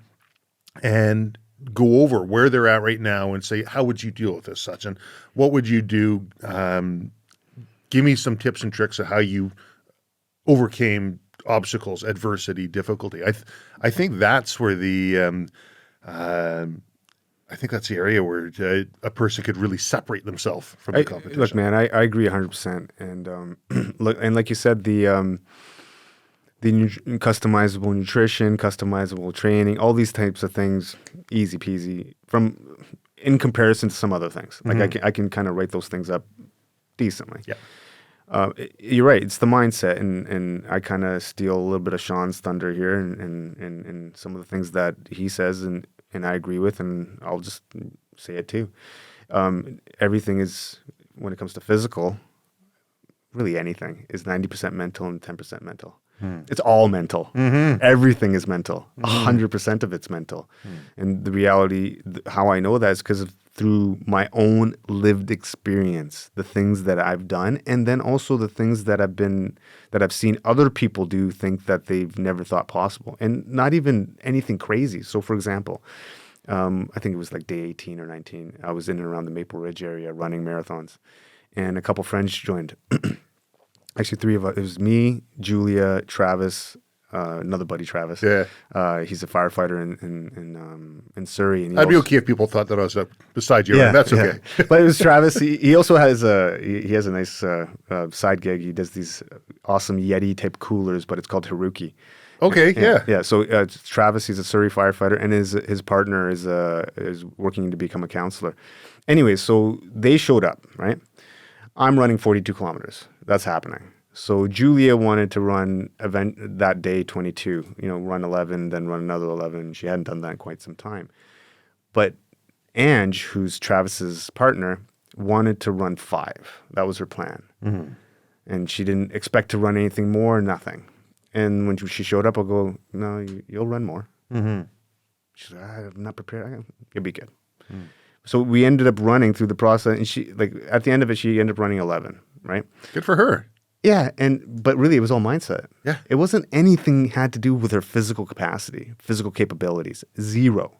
Speaker 1: and go over where they're at right now and say, how would you deal with this, Sachin? What would you do? Give me some tips and tricks of how you overcame obstacles, adversity, difficulty. I think that's where I think that's the area where a person could really separate themselves from the competition.
Speaker 2: Look, man, I agree 100%. And look, and like you said, the customizable nutrition, customizable training, all these types of things, easy peasy in comparison to some other things. Like I can kind of write those things up decently.
Speaker 1: Yeah.
Speaker 2: You're right. It's the mindset, and I kind of steal a little bit of Sean's thunder here, and some of the things that he says, and I agree with, and I'll just say it too. Everything is, when it comes to physical, really anything is 90% mental and 10% mental. It's all mental. Everything is mental. 100% of it's mental. And the reality, how I know that is because through my own lived experience, the things that I've done, and then also the things that I've seen other people do, think that they've never thought possible, and not even anything crazy. So, for example, I think it was like day 18 or 19. I was in and around the Maple Ridge area running marathons, and a couple friends joined. Actually, three of us. It was me, Julia, Travis, another buddy, Travis.
Speaker 1: Yeah.
Speaker 2: He's a firefighter in Surrey. And
Speaker 1: I'd be okay if people thought that I was beside you. Yeah, that's okay.
Speaker 2: Yeah. But it was Travis. He also has a nice side gig. He does these awesome Yeti type coolers, but it's called Haruki.
Speaker 1: Okay, yeah.
Speaker 2: Yeah. So Travis, he's a Surrey firefighter, and his partner is working to become a counselor. Anyway, so they showed up, right? I'm running 42 kilometers. That's happening. So Julia wanted to run that day 22, run 11, then run another 11. She hadn't done that in quite some time. But Ange, who's Travis's partner, wanted to run 5. That was her plan. And she didn't expect to run anything more, nothing. And when she showed up, I'll go, no, you'll run more. She's like, I'm not prepared. You'll be good. So we ended up running through the process, and she, like, at the end of it, she ended up running 11, right?
Speaker 1: Good for her.
Speaker 2: Yeah, but really it was all mindset.
Speaker 1: Yeah.
Speaker 2: It wasn't anything had to do with her physical capacity, physical capabilities, 0.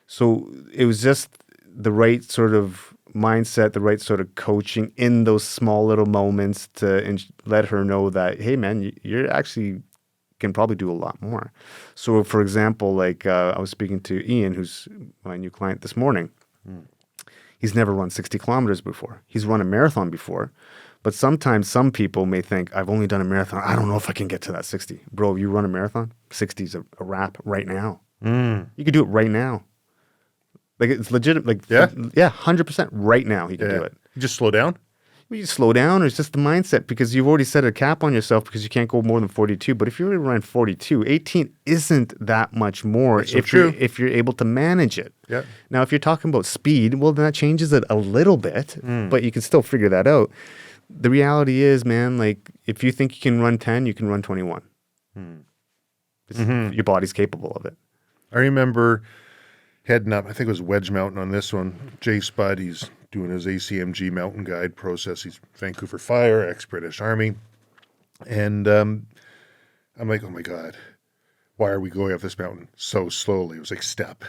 Speaker 2: So it was just the right sort of mindset, the right sort of coaching in those small little moments to let her know that, hey man, you're actually can probably do a lot more. So for example, like I was speaking to Ian, who's my new client this morning. He's never run 60 kilometers before. He's run a marathon before. But sometimes some people may think, I've only done a marathon. I don't know if I can get to that 60. Bro, you run a marathon, 60 is a wrap right now. You can do it right now. Like, it's legit. Like, yeah, 100% right now he can do it.
Speaker 1: You just slow down?
Speaker 2: Well, you slow down, or it's just the mindset, because you've already set a cap on yourself because you can't go more than 42. But if you're going to run 42, 18 isn't that much more if you're able to manage it.
Speaker 1: Yeah.
Speaker 2: Now, if you're talking about speed, well, then that changes it a little bit, but you can still figure that out. The reality is, man, like, if you think you can run 10, you can run 21. Your body's capable of it.
Speaker 1: I remember heading up, I think it was Wedge Mountain on this one. Jay Spud, he's doing his ACMG mountain guide process. He's Vancouver Fire, ex-British Army. And I'm like, oh my God, why are we going up this mountain so slowly? It was like step.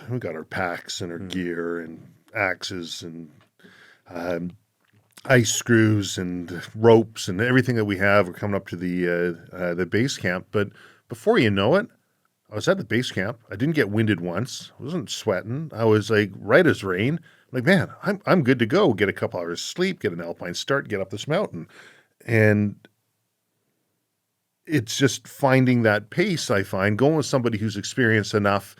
Speaker 1: We got our packs and our gear and axes and ice screws and ropes and everything that we have. We're coming up to the base camp. But before you know it, I was at the base camp. I didn't get winded once. I wasn't sweating. I was like right as rain. Like, man, I'm good to go. Get a couple hours sleep, get an alpine start, get up this mountain. And it's just finding that pace, I find, going with somebody who's experienced enough.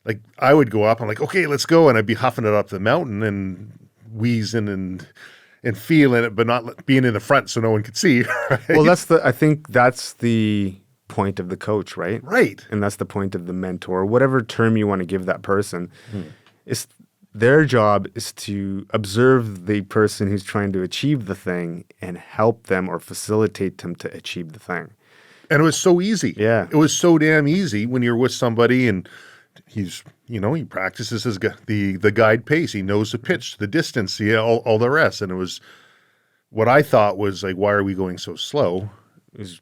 Speaker 1: Like, I would go up, I'm like, okay, let's go. And I'd be huffing it up the mountain and wheezing and feeling it, but not being in the front so no one could see. Right?
Speaker 2: Well, I think that's the point of the coach, right?
Speaker 1: Right.
Speaker 2: And that's the point of the mentor, whatever term you want to give that person. It's their job is to observe the person who's trying to achieve the thing and help them or facilitate them to achieve the thing.
Speaker 1: And it was so easy.
Speaker 2: Yeah.
Speaker 1: It was so damn easy when you're with somebody and he's, he practices the guide pace. He knows the pitch, the distance, all the rest. And it was what I thought was like, why are we going so slow?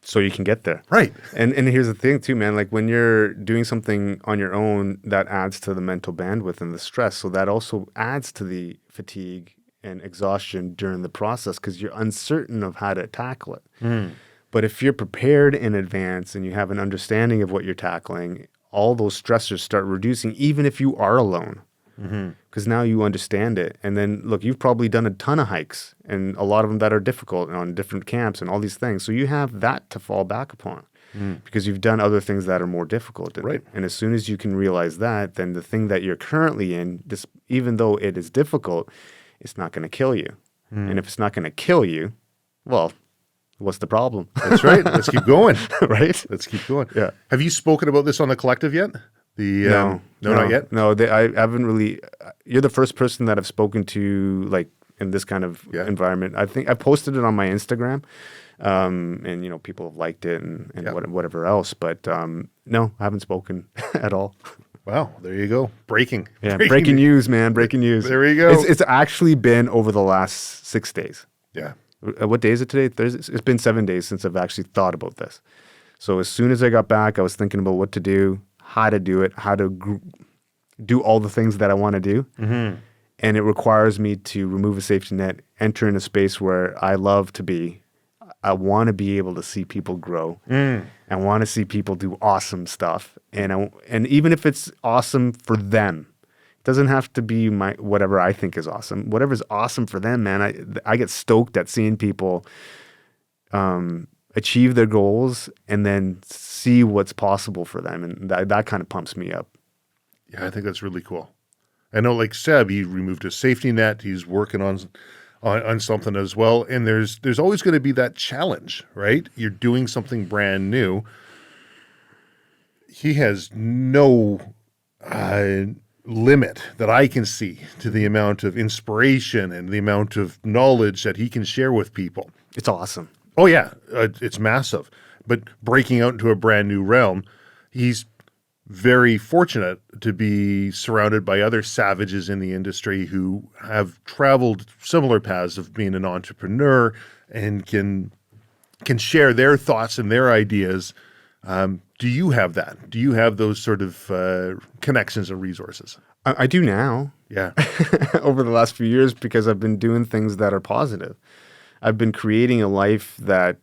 Speaker 2: So you can get there.
Speaker 1: Right.
Speaker 2: And here's the thing too, man, like when you're doing something on your own, that adds to the mental bandwidth and the stress. So that also adds to the fatigue and exhaustion during the process because you're uncertain of how to tackle it. But if you're prepared in advance and you have an understanding of what you're tackling, all those stressors start reducing, even if you are alone. Because now you understand it. And then, look, you've probably done a ton of hikes and a lot of them that are difficult on different camps and all these things. So you have that to fall back upon because you've done other things that are more difficult.
Speaker 1: Right.
Speaker 2: And as soon as you can realize that, then the thing that you're currently in, even though it is difficult, it's not going to kill you. And if it's not going to kill you, well, what's the problem?
Speaker 1: That's right. Let's keep going.
Speaker 2: Right?
Speaker 1: Let's keep going.
Speaker 2: Yeah.
Speaker 1: Have you spoken about this on the collective yet? No, not yet.
Speaker 2: No, I haven't really. You're the first person that I've spoken to, like in this kind of environment. I think I posted it on my Instagram, and people have liked it and whatever else. But no, I haven't spoken at all.
Speaker 1: Wow, there you go. Breaking.
Speaker 2: Yeah, breaking news, man. Breaking news.
Speaker 1: There you go.
Speaker 2: It's actually been over the last 6 days.
Speaker 1: Yeah.
Speaker 2: What day is it today? Thursday. It's been 7 days since I've actually thought about this. So as soon as I got back, I was thinking about what to do, how to do it, how to do all the things that I want to do. And it requires me to remove a safety net, enter in a space where I love to be. I want to be able to see people grow. I want to see people do awesome stuff. And even if it's awesome for them, it doesn't have to be whatever I think is awesome. Whatever's awesome for them, man. I get stoked at seeing people achieve their goals and then see what's possible for them. And that kind of pumps me up.
Speaker 1: Yeah, I think that's really cool. I know, like Seb, he removed a safety net. He's working on something as well. And there's always going to be that challenge, right? You're doing something brand new. He has no limit that I can see to the amount of inspiration and the amount of knowledge that he can share with people.
Speaker 2: It's awesome.
Speaker 1: Oh, yeah, it's massive. But breaking out into a brand new realm, he's very fortunate to be surrounded by other savages in the industry who have traveled similar paths of being an entrepreneur and can share their thoughts and their ideas. Do you have that? Do you have those sort of connections and resources?
Speaker 2: I do now.
Speaker 1: Yeah.
Speaker 2: Over the last few years because I've been doing things that are positive. I've been creating a life that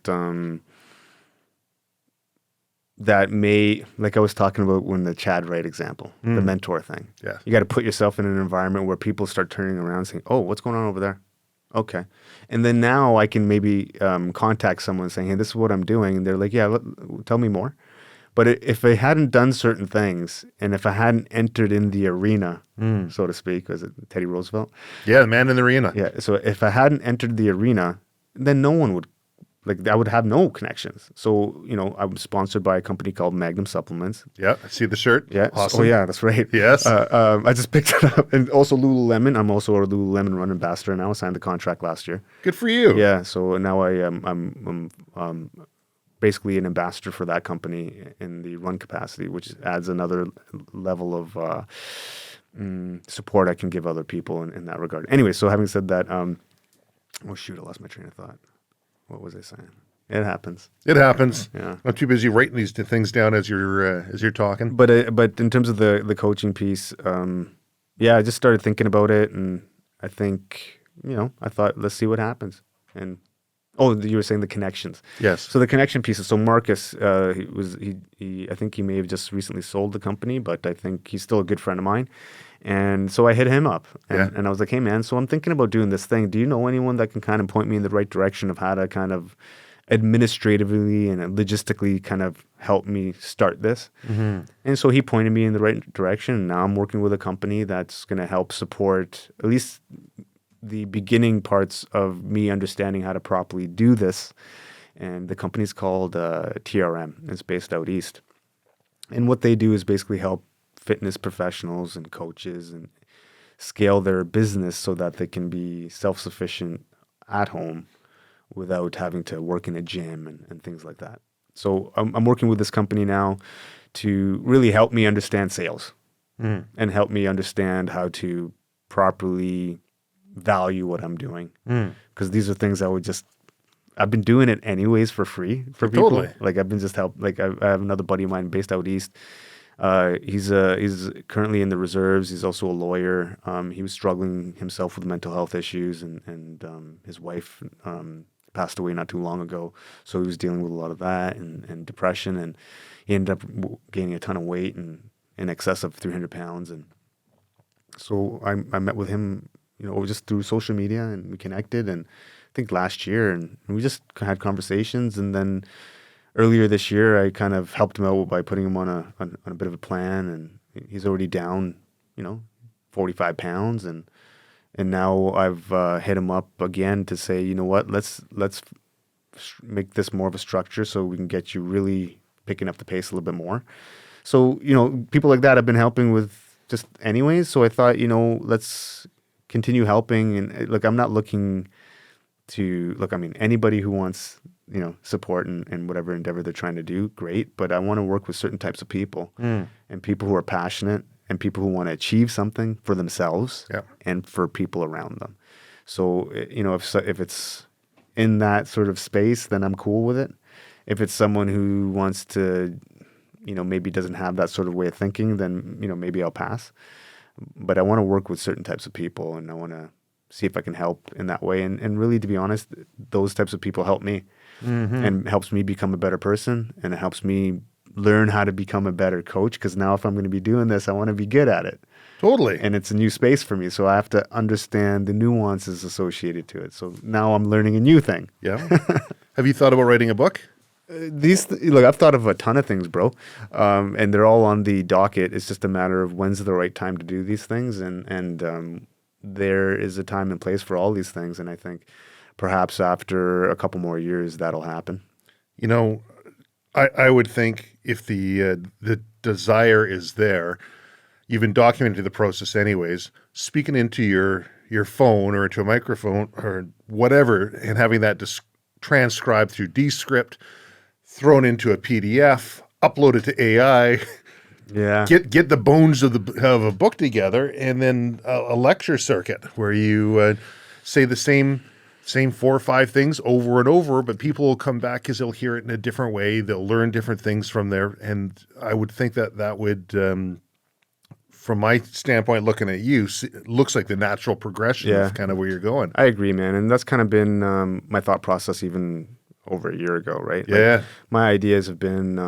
Speaker 2: may, like I was talking about when the Chad Wright example, the mentor thing.
Speaker 1: Yeah.
Speaker 2: You got to put yourself in an environment where people start turning around and saying, oh, what's going on over there? Okay. And then now I can maybe contact someone saying, hey, this is what I'm doing. And they're like, yeah, tell me more. But if I hadn't done certain things and if I hadn't entered in the arena, so to speak, was it Teddy Roosevelt?
Speaker 1: Yeah, the man in the arena.
Speaker 2: Yeah. So if I hadn't entered the arena, then no one would, I would have no connections. So, I'm sponsored by a company called Magnum Supplements.
Speaker 1: Yeah, I see the shirt.
Speaker 2: Yeah.
Speaker 1: Awesome.
Speaker 2: Oh, yeah, that's right.
Speaker 1: Yes.
Speaker 2: I just picked it up. And also Lululemon. I'm also a Lululemon Run ambassador now. I signed the contract last year.
Speaker 1: Good for you.
Speaker 2: Yeah. So now I'm basically an ambassador for that company in the run capacity, which adds another level of support I can give other people in that regard. Anyway, so having said that, oh shoot, I lost my train of thought. What was I saying? It happens.
Speaker 1: It happens.
Speaker 2: Yeah.
Speaker 1: I'm too busy writing these things down as you're talking.
Speaker 2: But in terms of the coaching piece, I just started thinking about it, and I think I thought let's see what happens, and Oh, you were saying the connections.
Speaker 1: Yes.
Speaker 2: So the connection pieces. So Marcus, he I think he may have just recently sold the company, but I think he's still a good friend of mine. And so I hit him up
Speaker 1: Yeah.
Speaker 2: and I was like, hey man, so I'm thinking about doing this thing. Do you know anyone that can kind of point me in the right direction of how to kind of administratively and logistically kind of help me start this? And so he pointed me in the right direction. And now I'm working with a company that's going to help support at least the beginning parts of me understanding how to properly do this. And the company's called TRM. It's based out east. And what they do is basically help fitness professionals and coaches and scale their business so that they can be self-sufficient at home without having to work in a gym and things like that. So I'm working with this company now to really help me understand sales and help me understand how to properly value what I'm doing. Because these are things I've been doing it anyways for free for people.
Speaker 1: Totally.
Speaker 2: Like I've been just I have another buddy of mine based out east. He's currently in the reserves. He's also a lawyer. He was struggling himself with mental health issues, and his wife passed away not too long ago. So he was dealing with a lot of that and depression, and he ended up gaining a ton of weight and in excess of 300 pounds. And so I met with him, just through social media, and we connected, and I think last year, and we just had conversations. And then earlier this year, I kind of helped him out by putting him on a bit of a plan, and he's already down, 45 pounds, and now I've hit him up again to say, you know what, let's make this more of a structure so we can get you really picking up the pace a little bit more. So, people like that I've been helping with just anyways. So I thought, let's continue helping. And look, I'm not looking to anybody who wants, support in whatever endeavor they're trying to do, great. But I want to work with certain types of people and people who are passionate and people who want to achieve something for themselves and for people around them. So, if it's in that sort of space, then I'm cool with it. If it's someone who wants to, maybe doesn't have that sort of way of thinking, then, maybe I'll pass. But I want to work with certain types of people, and I want to see if I can help in that way. And really, to be honest, those types of people help me and helps me become a better person, and it helps me learn how to become a better coach, because now if I'm going to be doing this, I want to be good at it.
Speaker 1: Totally.
Speaker 2: And it's a new space for me, so I have to understand the nuances associated to it. So now I'm learning a new thing.
Speaker 1: Yeah. Have you thought about writing a book?
Speaker 2: Look, I've thought of a ton of things, bro, and they're all on the docket. It's just a matter of when's the right time to do these things, and there is a time and place for all these things. And I think perhaps after a couple more years, that'll happen.
Speaker 1: I would think if the desire is there, you've been documenting the process anyways, speaking into your phone or into a microphone or whatever, and having that transcribed through Descript, thrown into a PDF, uploaded to AI, get the bones of a book together, and then a lecture circuit where you say the same 4 or 5 things over and over, but people will come back because they'll hear it in a different way. They'll learn different things from there. And I would think that would, from my standpoint, looking at you, it looks like the natural progression of kind of where you're going.
Speaker 2: I agree, man. And that's kind of been my thought process even over a year ago, right?
Speaker 1: Yeah.
Speaker 2: Like, my ideas have been,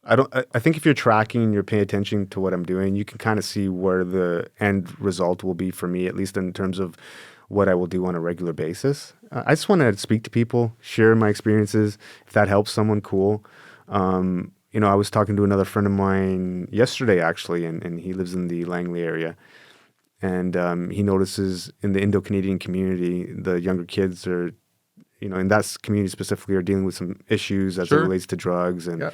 Speaker 2: I think if you're tracking and you're paying attention to what I'm doing, you can kind of see where the end result will be for me, at least in terms of what I will do on a regular basis. I just want to speak to people, share my experiences. If that helps someone, cool. I was talking to another friend of mine yesterday, actually, and he lives in the Langley area. And he notices in the Indo-Canadian community, the younger kids are, in that community specifically, are dealing with some issues as it relates to drugs and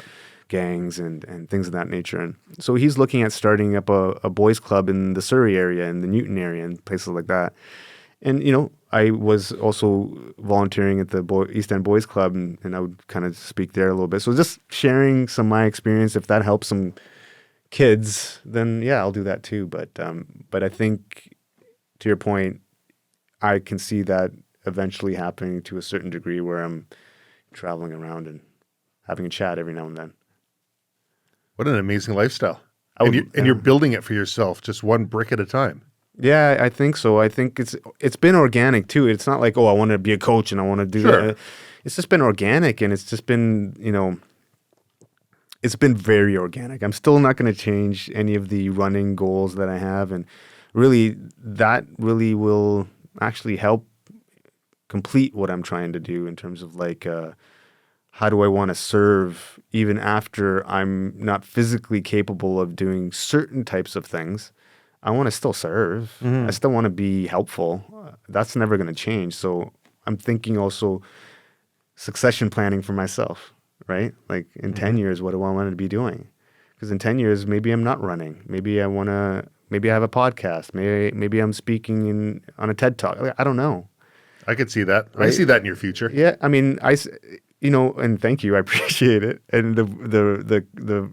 Speaker 2: gangs and things of that nature. And so he's looking at starting up a boys club in the Surrey area and the Newton area and places like that. And, I was also volunteering at the East End Boys Club, and I would kind of speak there a little bit. So just sharing some of my experience, if that helps some kids, then yeah, I'll do that too. But I think, to your point, I can see that eventually happening to a certain degree where I'm traveling around and having a chat every now and then.
Speaker 1: What an amazing lifestyle. And you're building it for yourself, just one brick at a time.
Speaker 2: Yeah, I think so. I think it's been organic too. It's not like, oh, I want to be a coach and I want to do
Speaker 1: Sure.
Speaker 2: that. It's just been organic, and it's just been, it's been very organic. I'm still not going to change any of the running goals that I have, and really that really will actually help complete what I'm trying to do in terms of like how do I want to serve even after I'm not physically capable of doing certain types of things. I want to still serve. I still want to be helpful. That's never going to change. So I'm thinking also succession planning for myself, right? Like in 10 years, what do I want to be doing? Because in 10 years, maybe I'm not running. Maybe maybe I have a podcast. Maybe I'm speaking on a TED Talk. I don't know.
Speaker 1: I could see that. I
Speaker 2: Right?
Speaker 1: see that in your future.
Speaker 2: Yeah. I mean, and thank you. I appreciate it. And the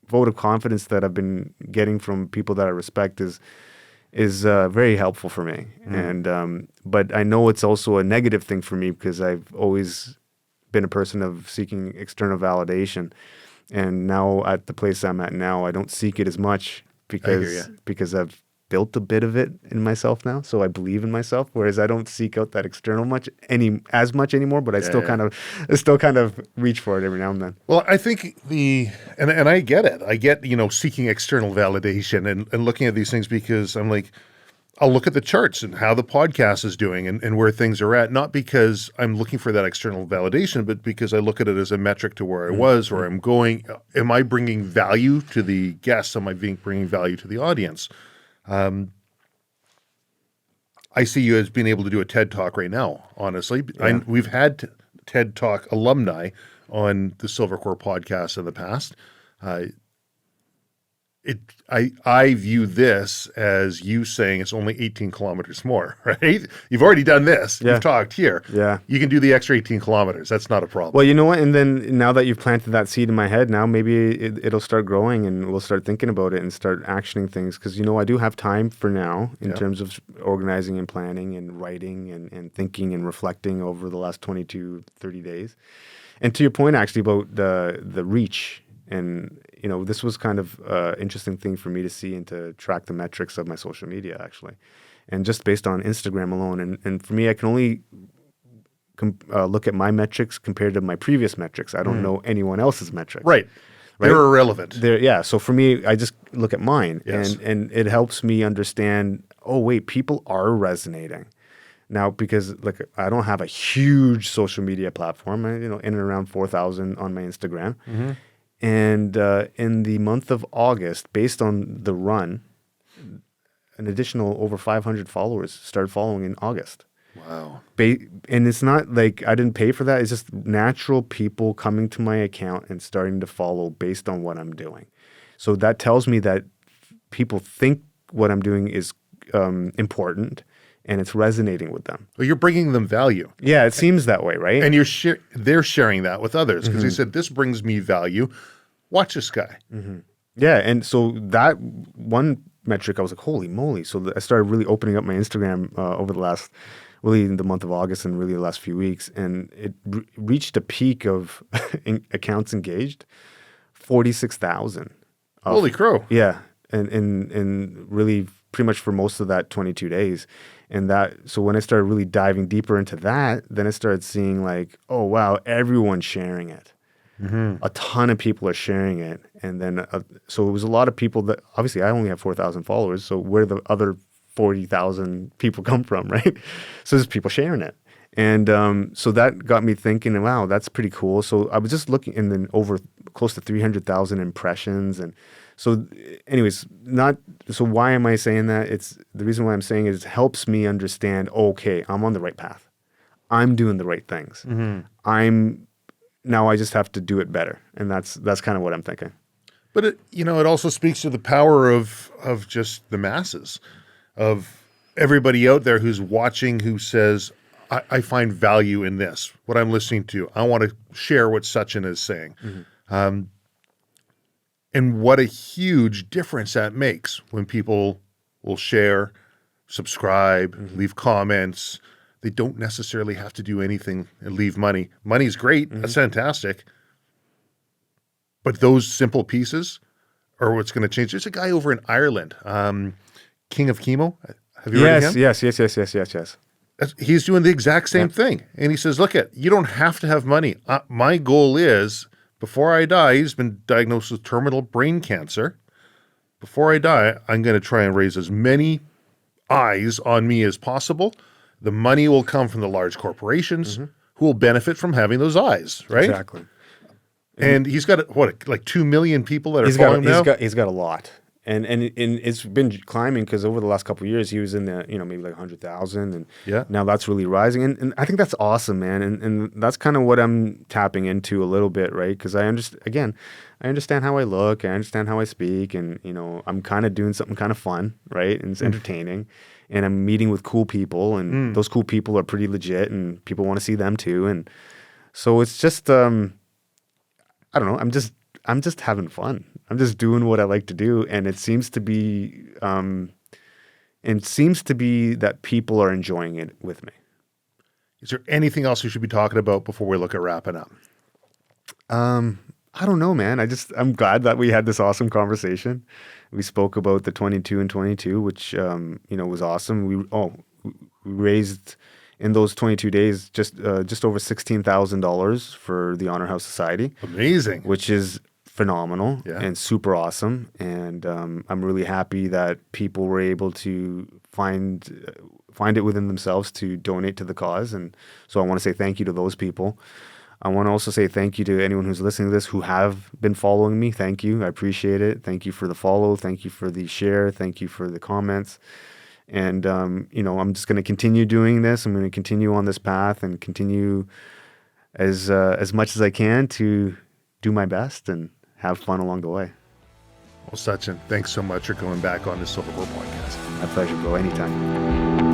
Speaker 2: vote of confidence that I've been getting from people that I respect is very helpful for me. And but I know it's also a negative thing for me because I've always been a person of seeking external validation, and now at the place I'm at now, I don't seek it as much because I've built a bit of it in myself now, so I believe in myself. Whereas I don't seek out that external as much anymore, but I still kind of reach for it every now and then.
Speaker 1: Well, I think and I get it. I get, seeking external validation and looking at these things because I'm like, I'll look at the charts and how the podcast is doing and where things are at, not because I'm looking for that external validation, but because I look at it as a metric to where I was, where I'm going. Am I bringing value to the guests? Am I bringing value to the audience? I see you as being able to do a TED Talk right now, honestly.
Speaker 2: Yeah.
Speaker 1: We've had TED Talk alumni on the Silvercore podcast in the past. I view this as you saying it's only 18 kilometers more, right? You've already done this.
Speaker 2: Yeah.
Speaker 1: You've talked here.
Speaker 2: Yeah.
Speaker 1: You can do the extra 18 kilometers. That's not a problem.
Speaker 2: Well, you know what? And then now that you've planted that seed in my head, now maybe it'll start growing and we'll start thinking about it and start actioning things. Because, I do have time for now in terms of organizing and planning and writing and thinking and reflecting over the last 22, 30 days. And to your point, actually, about the reach. And, this was kind of an interesting thing for me to see and to track the metrics of my social media, actually. And just based on Instagram alone. And for me, I can only look at my metrics compared to my previous metrics. I don't know anyone else's metrics.
Speaker 1: Right. They're irrelevant.
Speaker 2: So for me, I just look at mine.
Speaker 1: Yes.
Speaker 2: And it helps me understand, oh, wait, people are resonating. Now, because I don't have a huge social media platform, in and around 4,000 on my Instagram.
Speaker 1: Mm-hmm.
Speaker 2: And in the month of August, based on the run, an additional over 500 followers started following in August.
Speaker 1: Wow.
Speaker 2: And it's not like I didn't pay for that. It's just natural people coming to my account and starting to follow based on what I'm doing. So that tells me that people think what I'm doing is important and it's resonating with them.
Speaker 1: Well, you're bringing them value.
Speaker 2: Yeah, it seems that way, right?
Speaker 1: And they're sharing that with others because they said, this brings me value. Watch this guy.
Speaker 2: Mm-hmm. Yeah, and so that one metric, I was like, holy moly. So I started really opening up my Instagram over the last, really in the month of August and really the last few weeks. And it reached a peak of accounts engaged, 46,000.
Speaker 1: Holy crow.
Speaker 2: Yeah, and really pretty much for most of that 22 days. And so when I started really diving deeper into that, then I started seeing like, oh, wow, everyone's sharing it. Mm-hmm. A ton of people are sharing it. And then, so it was a lot of people that, obviously I only have 4,000 followers. So where the other 40,000 people come from, right? So there's people sharing it. And so that got me thinking, wow, that's pretty cool. So I was just looking, and then over close to 300,000 impressions. And so anyways, so why am I saying that? It's the reason why I'm saying it helps me understand, okay, I'm on the right path. I'm doing the right things. Mm-hmm. Now I just have to do it better. And that's kind of what I'm thinking.
Speaker 1: But it also speaks to the power of just the masses, of everybody out there who's watching, who says, I find value in this, what I'm listening to. I want to share what Sachin is saying. Mm-hmm. And what a huge difference that makes when people will share, subscribe, mm-hmm. leave comments. They don't necessarily have to do anything and leave money. Money's great. Mm-hmm. That's fantastic. But those simple pieces are what's going to change. There's a guy over in Ireland, King of Chemo. Have you heard of him?
Speaker 2: Yes.
Speaker 1: He's doing the exact same thing. And he says, look, you don't have to have money. My goal is, before I die, he's been diagnosed with terminal brain cancer. Before I die, I'm going to try and raise as many eyes on me as possible. The money will come from the large corporations who will benefit from having those eyes, right?
Speaker 2: Exactly.
Speaker 1: And he's got, like 2 million people that are following him now?
Speaker 2: He's got a lot. And it's been climbing because over the last couple of years, he was in the, maybe like 100,000. And now that's really rising. And I think that's awesome, man. And that's kind of what I'm tapping into a little bit, right? Because I understand how I look. I understand how I speak. And, I'm kind of doing something kind of fun, right? And it's entertaining. And I'm meeting with cool people. And those cool people are pretty legit. And people want to see them too. And so it's just, I don't know. I'm just having fun. I'm just doing what I like to do, and it seems to be, that people are enjoying it with me.
Speaker 1: Is there anything else we should be talking about before we look at wrapping up?
Speaker 2: I don't know, man. I'm glad that we had this awesome conversation. We spoke about the 22 and 22, which was awesome. We raised in those 22 days just over $16,000 for the Honor House Society.
Speaker 1: Amazing.
Speaker 2: Which is phenomenal and super awesome. And I'm really happy that people were able to find it within themselves to donate to the cause. And so I want to say thank you to those people. I want to also say thank you to anyone who's listening to this who have been following me. Thank you. I appreciate it. Thank you for the follow. Thank you for the share. Thank you for the comments. And, I'm just going to continue doing this. I'm going to continue on this path and continue as much as I can to do my best and have fun along the way.
Speaker 1: Well, Sachin, thanks so much for coming back on the Silvercore Podcast.
Speaker 2: My pleasure, bro. Anytime.